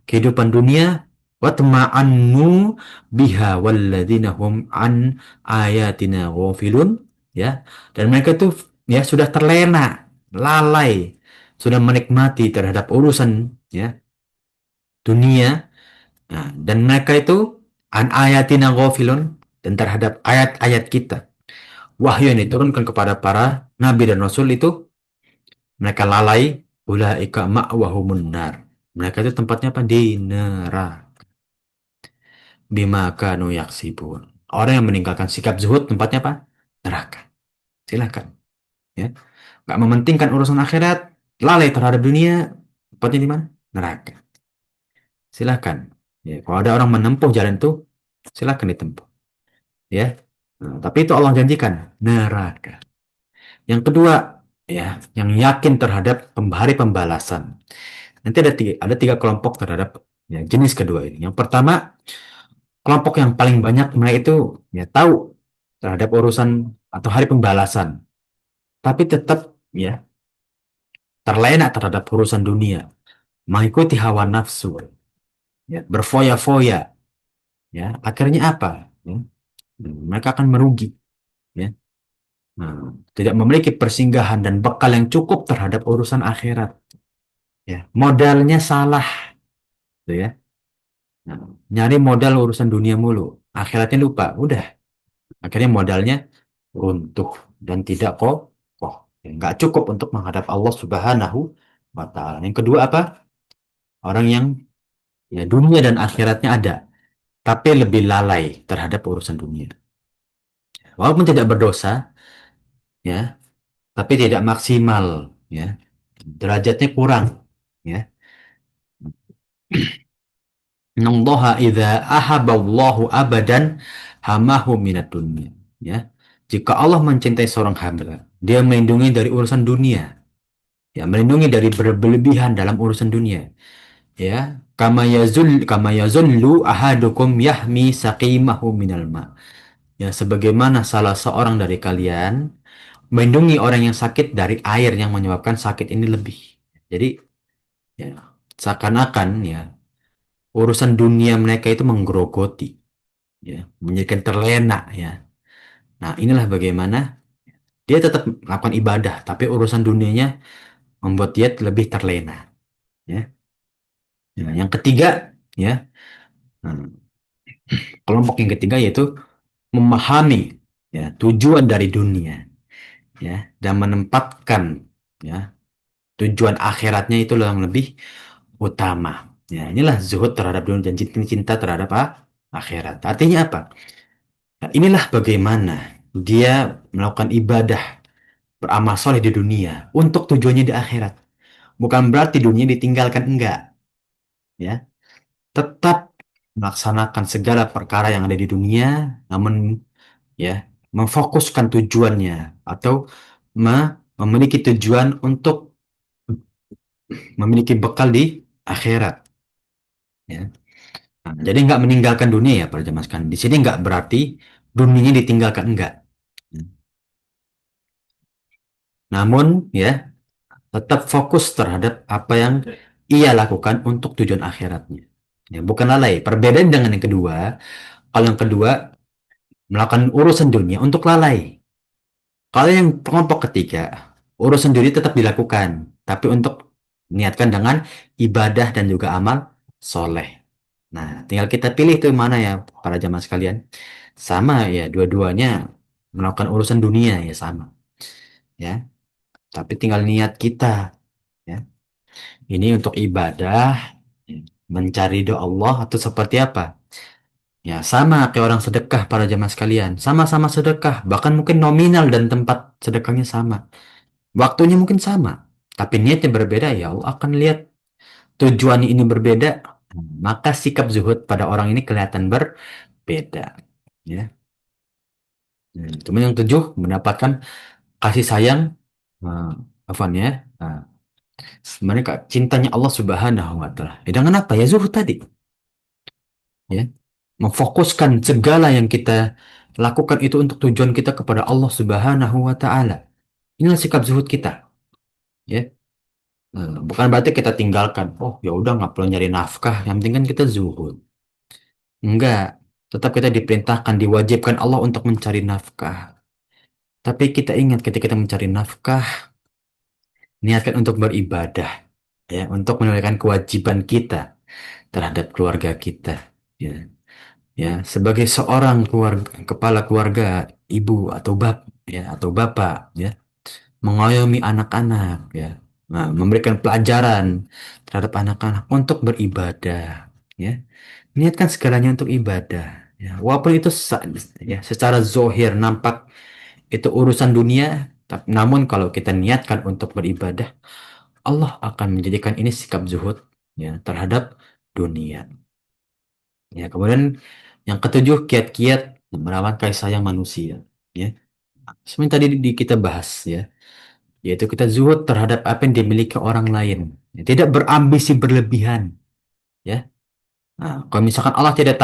kehidupan dunia, watma'annu biha walladzina hum an ayatina ghafilun, ya. Dan mereka itu ya sudah terlena, lalai, sudah menikmati terhadap urusan ya dunia. Nah, dan mereka itu an ayatina ghafilun dan terhadap ayat-ayat kita. Wahyu yang diturunkan kepada para nabi dan rasul itu mereka lalai, ulaika ma'wahumun nar. Mereka itu tempatnya apa? Di neraka. Bima kanu yaksibun. Orang yang meninggalkan sikap zuhud tempatnya apa? Neraka. Silakan. Ya. Gak mementingkan urusan akhirat, lalai terhadap dunia, tempatnya di mana? Neraka. Silakan. Ya, kalau ada orang menempuh jalan itu, silakan ditempuh. Ya. Nah, tapi itu Allah janjikan neraka. Yang kedua, ya, yang yakin terhadap hari pembalasan. Nanti ada tiga kelompok terhadap ya, jenis kedua ini. Yang pertama, kelompok yang paling banyak mereka itu ya tahu terhadap urusan atau hari pembalasan, tapi tetap ya terlena terhadap urusan dunia, mengikuti hawa nafsu, ya, berfoya-foya, ya. Akhirnya apa? Ya, mereka akan merugi, ya. Nah, tidak memiliki persinggahan dan bekal yang cukup terhadap urusan akhirat. Ya, modalnya salah, gitu ya. Nah, nyari modal urusan dunia mulu, akhiratnya lupa, udah. Akhirnya modalnya runtuh dan tidak kokoh. Ya, nggak cukup untuk menghadap Allah Subhanahu wa Ta'ala. Yang kedua apa? Orang yang ya dunia dan akhiratnya ada, tapi lebih lalai terhadap urusan dunia. Walaupun tidak berdosa, ya, tapi tidak maksimal, ya. Derajatnya kurang, ya. Innallaha idza ahaballahu abadan hamahu minat dunia. Ya. Jika Allah mencintai seorang hamba, dia melindungi dari urusan dunia. Ya, melindungi dari berlebihan dalam urusan dunia. Ya, kama yazullu ahadukum yahmi saqimahu minal ma. Ya, sebagaimana salah seorang dari kalian melindungi orang yang sakit dari air yang menyebabkan sakit ini lebih. Jadi, ya, seakan-akan ya urusan dunia mereka itu menggerogoti, ya, menjadikan terlena, ya. Nah, inilah bagaimana dia tetap melakukan ibadah, tapi urusan dunianya membuat dia lebih terlena, ya. Nah, yang ketiga, ya, nah, kelompok yang ketiga yaitu memahami ya tujuan dari dunia, ya, dan menempatkan ya tujuan akhiratnya itu yang lebih utama. Ya, inilah zuhud terhadap dunia dan cinta terhadap akhirat. Artinya apa? Nah, inilah bagaimana dia melakukan ibadah, beramal soleh di dunia untuk tujuannya di akhirat. Bukan berarti dunia ditinggalkan, enggak, ya. Tetap melaksanakan segala perkara yang ada di dunia, namun ya memfokuskan tujuannya atau memiliki tujuan untuk memiliki bekal di akhirat, ya. Nah, jadi nggak meninggalkan dunia ya para jemaah sekalian. Di sini nggak berarti dunianya ditinggalkan, enggak. Namun ya tetap fokus terhadap apa yang ia lakukan untuk tujuan akhiratnya. Ya, bukan lalai. Perbedaan dengan yang kedua, kalau yang kedua melakukan urusan dunia untuk lalai. Kalau yang kelompok ketiga, urusan dunia tetap dilakukan, tapi untuk niatkan dengan ibadah dan juga amal soleh. Nah, tinggal kita pilih tuh mana ya para jamaah sekalian. Sama ya, dua-duanya melakukan urusan dunia ya sama, ya. Tapi tinggal niat kita, ya. Ini untuk ibadah, mencari doa Allah atau seperti apa? Ya, sama kayak orang sedekah para jamaah sekalian. Sama-sama sedekah, bahkan mungkin nominal dan tempat sedekahnya sama. Waktunya mungkin sama, tapi niatnya berbeda, ya Allah akan lihat tujuan ini berbeda, maka sikap zuhud pada orang ini kelihatan berbeda. Ya. Cuman yang tujuh mendapatkan kasih sayang, uh, afwan ya, uh, mereka cintanya Allah Subhanahu wa Ta'ala. Dengan apa ya zuhud tadi? Ya, memfokuskan segala yang kita lakukan itu untuk tujuan kita kepada Allah Subhanahu wa Ta'ala. Inilah sikap zuhud kita. Ya. Bukan berarti kita tinggalkan. Oh, ya udah nggak perlu nyari nafkah. Yang penting kan kita zuhud. Enggak. Tetap kita diperintahkan, diwajibkan Allah untuk mencari nafkah. Tapi kita ingat ketika kita mencari nafkah, niatkan untuk beribadah, ya, untuk menunaikan kewajiban kita terhadap keluarga kita. Ya, ya, sebagai seorang keluarga, kepala keluarga, ibu atau ya, atau bapak, ya, mengayomi anak-anak, ya, nah, memberikan pelajaran terhadap anak-anak untuk beribadah, ya, niatkan segalanya untuk ibadah, ya, walaupun itu ya, secara zohir nampak itu urusan dunia, namun kalau kita niatkan untuk beribadah, Allah akan menjadikan ini sikap zuhud, ya, terhadap dunia. Ya, kemudian yang ketujuh, kiat-kiat merawat kasih sayang manusia, ya. Seperti tadi kita bahas, ya, yaitu kita zuhud terhadap apa yang dimiliki orang lain. Ya, tidak berambisi berlebihan, ya. Nah, kalau misalkan Allah tidak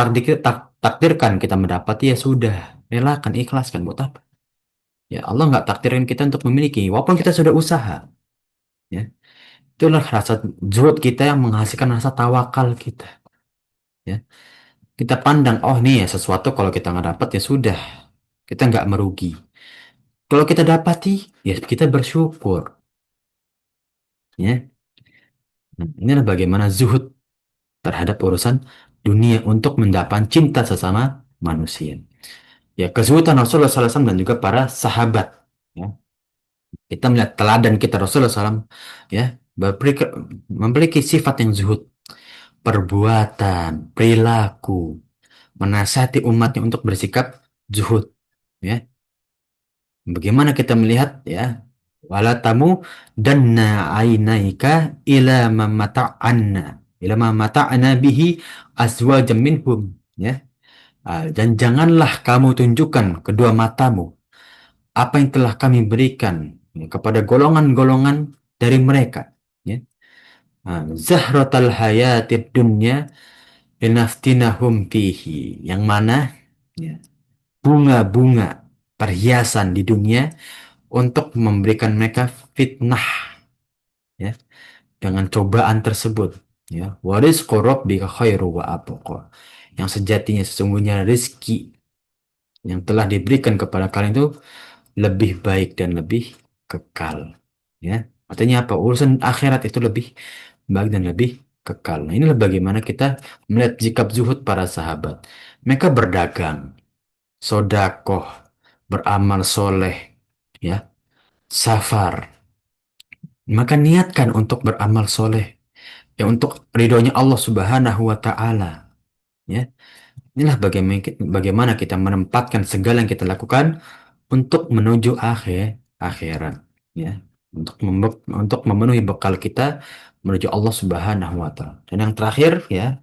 takdirkan kita mendapat, ya sudah, relakan, ikhlaskan, buat apa? Ya, Allah nggak takdirin kita untuk memiliki, walaupun kita sudah usaha, ya. Itulah rasa zuhud kita yang menghasilkan rasa tawakal kita, ya. Kita pandang, oh nih ya sesuatu kalau kita nggak dapat ya sudah, kita nggak merugi. Kalau kita dapati, ya kita bersyukur, ya. Nah, inilah bagaimana zuhud terhadap urusan dunia untuk mendapat cinta sesama manusia. Ya, kezuhudan Rasulullah SAW dan juga para sahabat. Ya. Kita melihat teladan kita Rasulullah SAW, ya, memiliki sifat yang zuhud, perbuatan, perilaku, menasihati umatnya untuk bersikap zuhud. Ya, bagaimana kita melihat, ya, wala tamu danna ainaika ila mamata'na bihi azwajan minhum, ya. Dan janganlah kamu tunjukkan kedua matamu apa yang telah kami berikan, ya, kepada golongan-golongan dari mereka, ya. Zahratal hayatid dunya linaftinahum fihi, yang mana, ya, bunga-bunga perhiasan di dunia untuk memberikan mereka fitnah, ya, dengan cobaan tersebut, ya, waris korup bi khairu wa abqa, yang sejatinya sesungguhnya rezeki yang telah diberikan kepada kalian itu lebih baik dan lebih kekal, ya. Artinya apa, urusan akhirat itu lebih baik dan lebih kekal. Nah, inilah bagaimana kita melihat sikap zuhud para sahabat. Mereka berdagang, sodakoh, beramal soleh, ya, safar. Maka niatkan untuk beramal soleh, ya, untuk ridhonya Allah Subhanahu wa Ta'ala, ya. Inilah bagaimana kita menempatkan segala yang kita lakukan untuk menuju akhirat, ya, untuk memenuhi bekal kita menuju Allah Subhanahu wa Ta'ala. Dan yang terakhir, ya,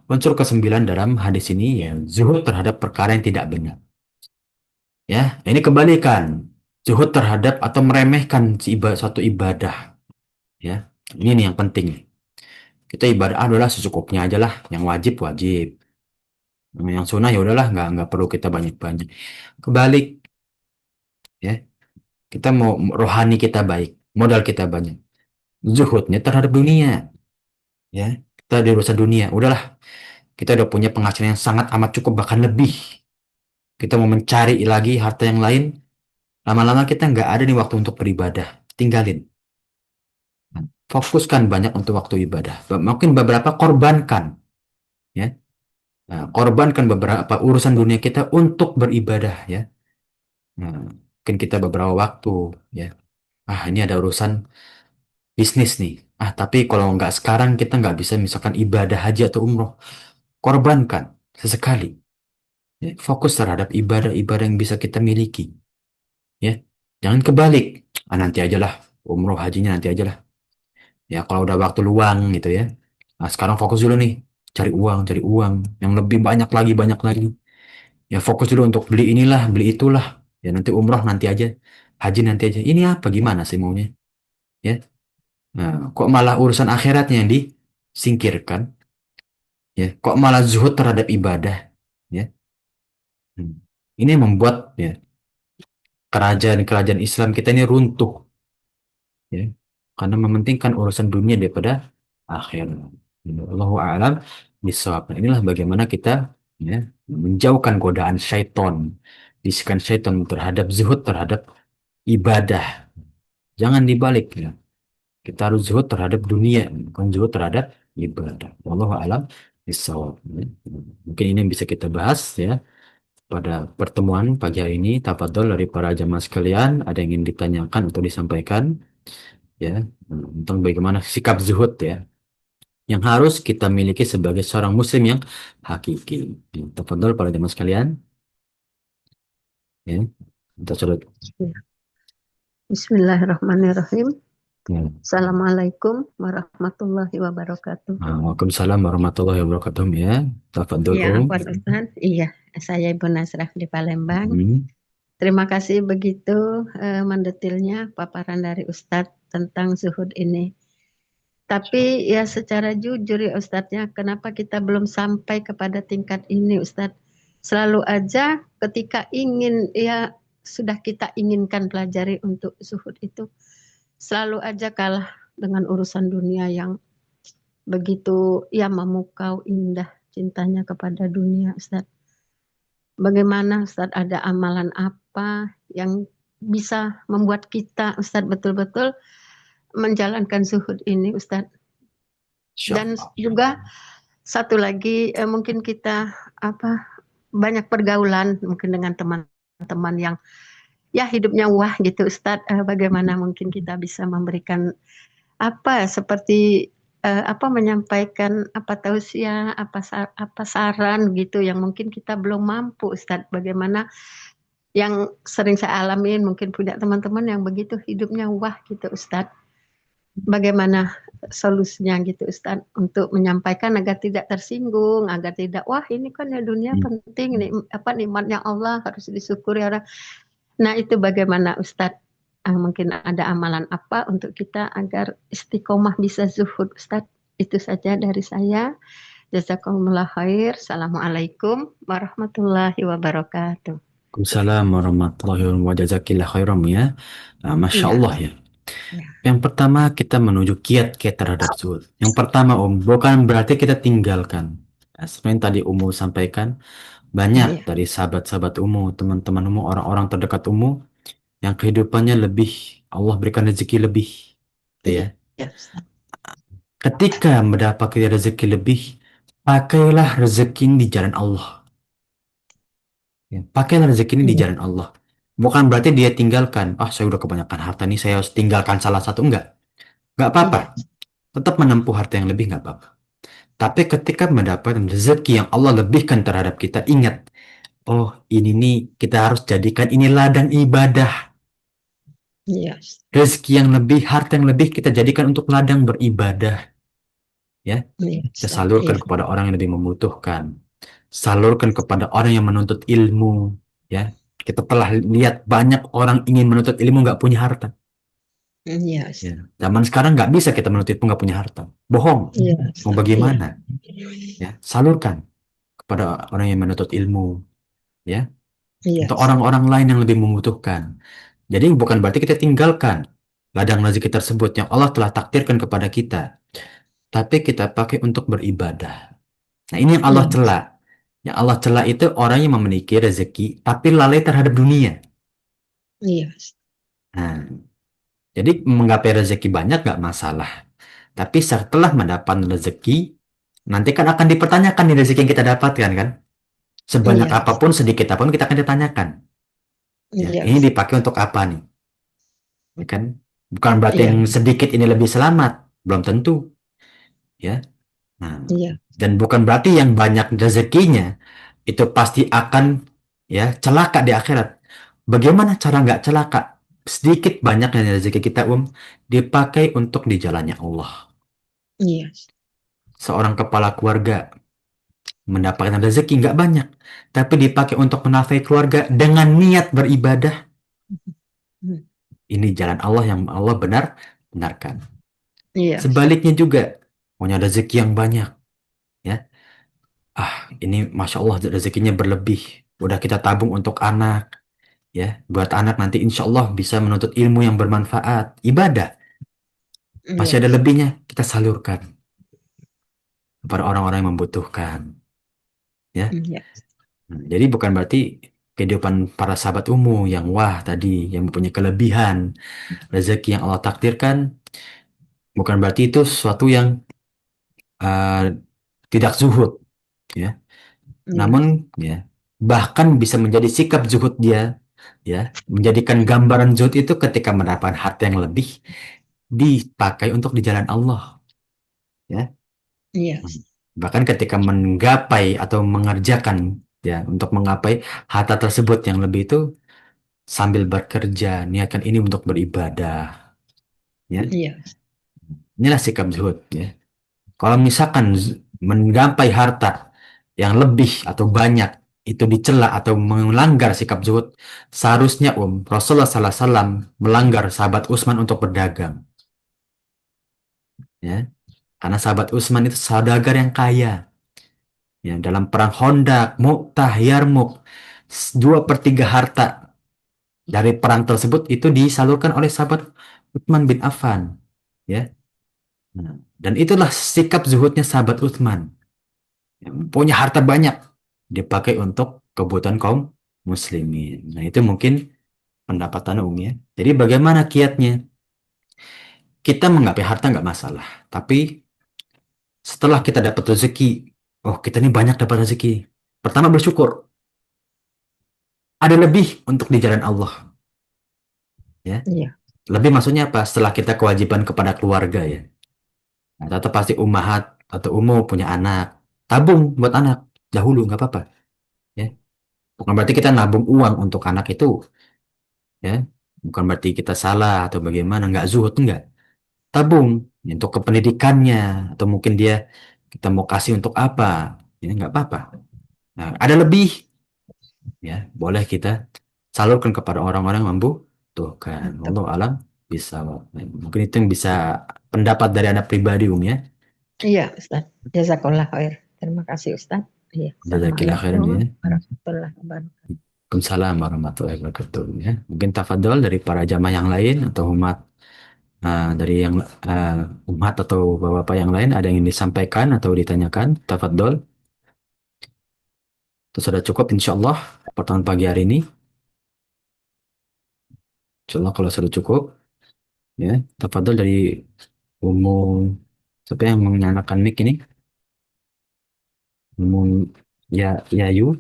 unsur kesembilan dalam hadis ini, ya, zuhud terhadap perkara yang tidak benar. Ya, ini kebalikan. Zuhud terhadap atau meremehkan suatu ibadah, ya. Ini nih yang penting. Kita ibadah adalah secukupnya aja lah. Yang wajib wajib. Yang sunnah ya udahlah, nggak perlu kita banyak-banyak. Kebalik, ya. Kita mau rohani kita baik, modal kita banyak. Zuhudnya terhadap dunia, ya. Kita di urusan dunia, udahlah. Kita udah punya penghasilan yang sangat amat cukup, bahkan lebih. Kita mau mencari lagi harta yang lain, lama-lama kita nggak ada nih waktu untuk beribadah. Tinggalin. Fokuskan banyak untuk waktu ibadah. Mungkin beberapa korbankan, ya. Nah, korbankan beberapa urusan dunia kita untuk beribadah, ya. Nah, mungkin kita beberapa waktu, ya. Ah, ini ada urusan bisnis nih. Ah, tapi kalau nggak sekarang kita nggak bisa misalkan ibadah haji atau umroh. Korbankan sesekali. Ya. Fokus terhadap ibadah-ibadah yang bisa kita miliki. Ya, jangan kebalik. Ah, nanti aja lah. Umroh hajinya nanti aja lah. Ya, kalau udah waktu luang gitu ya. Nah, sekarang fokus dulu nih. Cari uang. Yang lebih banyak lagi, banyak lagi. Ya, fokus dulu untuk beli inilah, beli itulah. Ya, nanti umroh nanti aja. Haji nanti aja. Ini apa gimana sih maunya? Ya. Nah, kok malah urusan akhiratnya yang disingkirkan? Ya, kok malah zuhud terhadap ibadah? Ya. Hmm. Ini yang membuat ya kerajaan-kerajaan Islam kita ini runtuh, ya, karena mementingkan urusan dunia daripada akhirat. Allahu a'lam bishawab. Nah, inilah bagaimana kita ya menjauhkan godaan syaitan, bisikan syaitan terhadap zuhud terhadap ibadah. Jangan dibalik ya. Kita harus zuhud terhadap dunia, bukan zuhud terhadap ibadah. Wallahu a'lam bishawab. Ya. Mungkin ini yang bisa kita bahas ya pada pertemuan pagi hari ini. Tafadhol dari para jamaah sekalian, ada yang ingin ditanyakan atau disampaikan ya tentang bagaimana sikap zuhud ya yang harus kita miliki sebagai seorang muslim yang hakiki. Tafadhol para jemaah sekalian ya. Kita sudah Bismillahirrahmanirrahim. ya. Assalamualaikum warahmatullahi wabarakatuh. Waalaikumsalam warahmatullahi wabarakatuh ya. Tafadhol Iya, Om. Afwan Ustaz. Iya, saya Ibu Nasraf di Palembang. Hmm. Terima kasih begitu mendetilnya paparan dari Ustadz tentang zuhud ini. Tapi ya secara jujur ya Ustadznya, kenapa kita belum sampai kepada tingkat ini Ustadz? Selalu aja ketika ingin ya sudah kita inginkan pelajari untuk zuhud itu, selalu aja kalah dengan urusan dunia yang begitu ya memukau indah cintanya kepada dunia Ustadz. Bagaimana Ustadz, ada amalan apa yang bisa membuat kita Ustadz betul-betul menjalankan zuhud ini Ustadz? Dan Insyaallah. juga satu lagi mungkin kita apa banyak pergaulan mungkin dengan teman-teman yang ya hidupnya wah gitu Ustadz. Bagaimana mungkin kita bisa memberikan apa seperti apa menyampaikan apa tausiah apa saran gitu yang mungkin kita belum mampu Ustadz, bagaimana yang sering saya alamin mungkin punya teman-teman yang begitu hidupnya wah gitu Ustadz, bagaimana solusinya gitu Ustadz untuk menyampaikan agar tidak tersinggung, agar tidak wah ini kan ya dunia Hmm. penting nih apa nikmatnya Allah harus disyukuri orang. Nah itu bagaimana Ustadz. Mungkin ada amalan apa untuk kita agar istiqomah bisa zuhud Ustadz. Itu saja dari saya. Jazakumullah khair. Assalamualaikum warahmatullahi wabarakatuh. Waalaikumsalam warahmatullahi wabarakatuh. Jazakillah khairan ya. Nah, Masya Iya, Allah ya. iya, Yang pertama kita menuju kiat-kiat terhadap zuhud. Yang pertama Om, bukan berarti kita tinggalkan. Nah, seperti yang tadi Umu sampaikan, banyak iya, dari sahabat-sahabat Umu, teman-teman Umu, orang-orang terdekat Umu yang kehidupannya lebih, Allah berikan rezeki lebih. Gitu ya. iya, iya, Ustaz. Ketika mendapatkan rezeki lebih, pakailah rezeki ini di jalan Allah. Ya, pakailah rezeki ini di Iya, jalan Allah. Bukan berarti dia tinggalkan, ah saya udah kebanyakan harta nih, saya harus tinggalkan salah satu. Enggak. Enggak apa-apa. iya, Tetap menempuh harta yang lebih enggak apa-apa. Tapi ketika mendapatkan rezeki yang Allah lebihkan terhadap kita, ingat, oh ini nih kita harus jadikan ini ladang ibadah. iya, Rezeki yang lebih, harta yang lebih kita jadikan untuk ladang beribadah. Ya, iya, kita Ustaz. salurkan Iya, kepada orang yang lebih membutuhkan. Salurkan kepada orang yang menuntut ilmu. Ya, kita telah lihat banyak orang ingin menuntut ilmu nggak punya harta. iya, Ya, Ustaz. zaman sekarang nggak bisa kita menuntut ilmu nggak punya harta. Bohong. Iya, Mau Ustaz. Iya, bagaimana? Ya, salurkan kepada orang yang menuntut ilmu. Ya, iya, untuk Ustaz. orang-orang lain yang lebih membutuhkan. Jadi bukan berarti kita tinggalkan. ladang rezeki tersebut yang Allah telah takdirkan kepada kita, tapi kita pakai untuk beribadah. Nah, ini yang Allah Iya. cela. Yang Allah cela itu orang yang memiliki rezeki, tapi lalai terhadap dunia. Iya. Nah, jadi menggapai rezeki banyak gak masalah. Tapi setelah mendapat rezeki, nanti kan akan dipertanyakan nih rezeki yang kita dapatkan kan. Sebanyak Iya. apapun, sedikit apapun kita akan ditanyakan. Ya, Iya. ini dipakai untuk apa nih? Ya kan? Bukan berarti yang Iya. sedikit ini lebih selamat. Belum tentu. Ya. Nah, Iya. dan bukan berarti yang banyak rezekinya itu pasti akan ya celaka di akhirat. Bagaimana cara nggak celaka? Sedikit banyaknya rezeki kita dipakai untuk di jalannya Allah. Iya. Seorang kepala keluarga mendapatkan rezeki nggak banyak, tapi dipakai untuk menafkahi keluarga dengan niat beribadah. Hmm. Ini jalan Allah yang Allah benarkan. Iya. Sebaliknya juga punya rezeki yang banyak, ya. Ini masya Allah rezekinya berlebih. Udah kita tabung untuk anak, ya. Buat anak nanti insya Allah bisa menuntut ilmu yang bermanfaat, ibadah. Masih Iya. ada lebihnya, kita salurkan kepada orang-orang yang membutuhkan, ya. Iya. Jadi bukan berarti kehidupan para sahabat yang wah tadi, yang mempunyai kelebihan, rezeki yang Allah takdirkan, bukan berarti itu sesuatu yang uh, tidak zuhud, ya. Iya. Namun, ya, bahkan bisa menjadi sikap zuhud dia, ya, menjadikan gambaran zuhud itu ketika mendapatkan harta yang lebih dipakai untuk di jalan Allah, ya. Iya. Bahkan ketika menggapai atau mengerjakan, ya, untuk menggapai harta tersebut yang lebih itu sambil bekerja, niatkan ini untuk beribadah, ya. Iya. Inilah sikap zuhud, ya. Kalau misalkan menggapai harta yang lebih atau banyak itu dicela atau melanggar sikap zuhud, seharusnya Rasulullah SAW melanggar sahabat Utsman untuk berdagang, ya. Karena sahabat Utsman itu saudagar yang kaya, ya. Dalam perang Khandaq, Mu'tah, Yarmuk, 2/3 harta dari perang tersebut itu disalurkan oleh sahabat Utsman bin Affan, ya. Nah, dan itulah sikap zuhudnya sahabat Utsman. Punya harta banyak dipakai untuk kebutuhan kaum muslimin. Nah, itu mungkin pendapatan ya. Jadi bagaimana kiatnya? Kita menggapai harta nggak masalah. Tapi setelah kita dapat rezeki, oh kita ini banyak dapat rezeki. Pertama bersyukur. Ada lebih untuk di jalan Allah. Ya. Iya. Lebih maksudnya apa? Setelah kita kewajiban kepada keluarga ya. Nah, tetap pasti umahat atau punya anak. Tabung buat anak. Dahulu nggak apa-apa. Ya. Bukan berarti kita nabung uang untuk anak itu, ya. Bukan berarti kita salah atau bagaimana, nggak zuhud, enggak. Tabung untuk kependidikannya, atau mungkin dia kita mau kasih untuk apa, ini nggak apa-apa. Nah, ada lebih, ya, boleh kita salurkan kepada orang-orang yang membutuhkan. Mantap. Allah alam bisa. Mungkin itu yang bisa pendapat dari anak pribadi, ya. Iya, Ustaz. Jazakallah khair. Terima kasih, Ustaz. Iya. Jazakillah khairan, Assalamualaikum ya. warahmatullahi wabarakatuh. Waalaikumsalam warahmatullahi wabarakatuh, ya. Mungkin tafadhol dari para jamaah yang lain atau umat. Dari yang umat atau bapak-bapak yang lain ada yang ingin disampaikan atau ditanyakan, tafadhol. Itu sudah cukup insya Allah pertemuan pagi hari ini. Insya Allah kalau sudah cukup, ya, tafadhol dari umum siapa yang menyalakan mic ini? Umum ya Yayu,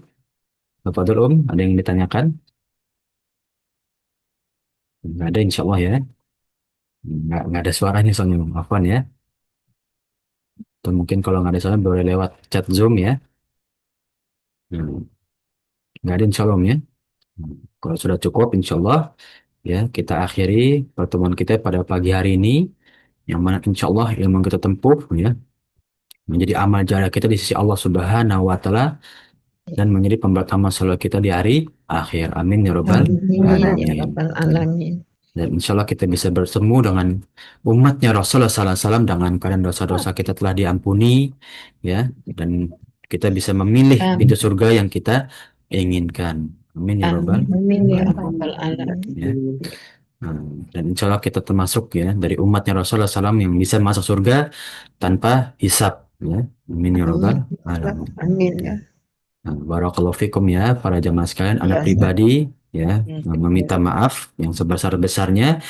tafadhol ada yang ditanyakan? Nggak ada insya Allah ya. Nggak ada suaranya soalnya, Afwan ya. Atau mungkin kalau nggak ada suara boleh lewat chat Zoom ya. Hmm, Nggak ada insya Allah ya. Kalau sudah cukup insya Allah, ya, kita akhiri pertemuan kita pada pagi hari ini, yang mana insya Allah ilmu yang kita tempuh, ya, menjadi amal jariah kita di sisi Allah Subhanahu wa Ta'ala dan menjadi pemberat amal saleh kita di hari akhir. Amin ya Rabbal Amin ya Alamin. rabbal alamin. Dan insya Allah kita bisa bertemu dengan umatnya Rasulullah SAW dengan keadaan dosa-dosa kita telah diampuni, ya, dan kita bisa memilih pintu Amin. surga yang kita inginkan. Amin ya Rabbal Amin ya Alamin. rabbal Ya. alamin. Nah, dan insya Allah kita termasuk ya dari umatnya Rasulullah SAW yang bisa masuk surga tanpa hisab ya. Amin ya rabbal Amin. alamin. Amin Ya. ya. Nah, barakallahu fikum ya para jamaah sekalian. Anak Ya, pribadi ya ya. meminta maaf yang sebesar-besarnya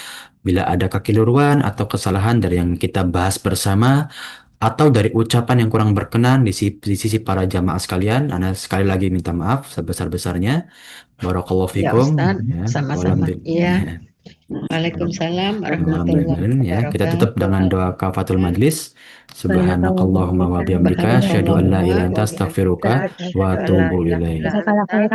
bila ada kekeliruan atau kesalahan dari yang kita bahas bersama atau dari ucapan yang kurang berkenan di sisi para jamaah sekalian. Anak sekali lagi minta maaf sebesar-besarnya. Barakallahu Ya fikum Ustadz, ya. sama-sama. Iya. Walhamdulillah. Waalaikumsalam warahmatullahi Alhamdulillah ya. Kita tutup wabarakatuh. dengan doa kafatul majlis. Subhanakallahumma wa bihamdika asyhadu an la ilaha illa anta astaghfiruka wa atubu ilaik. Subhanallah.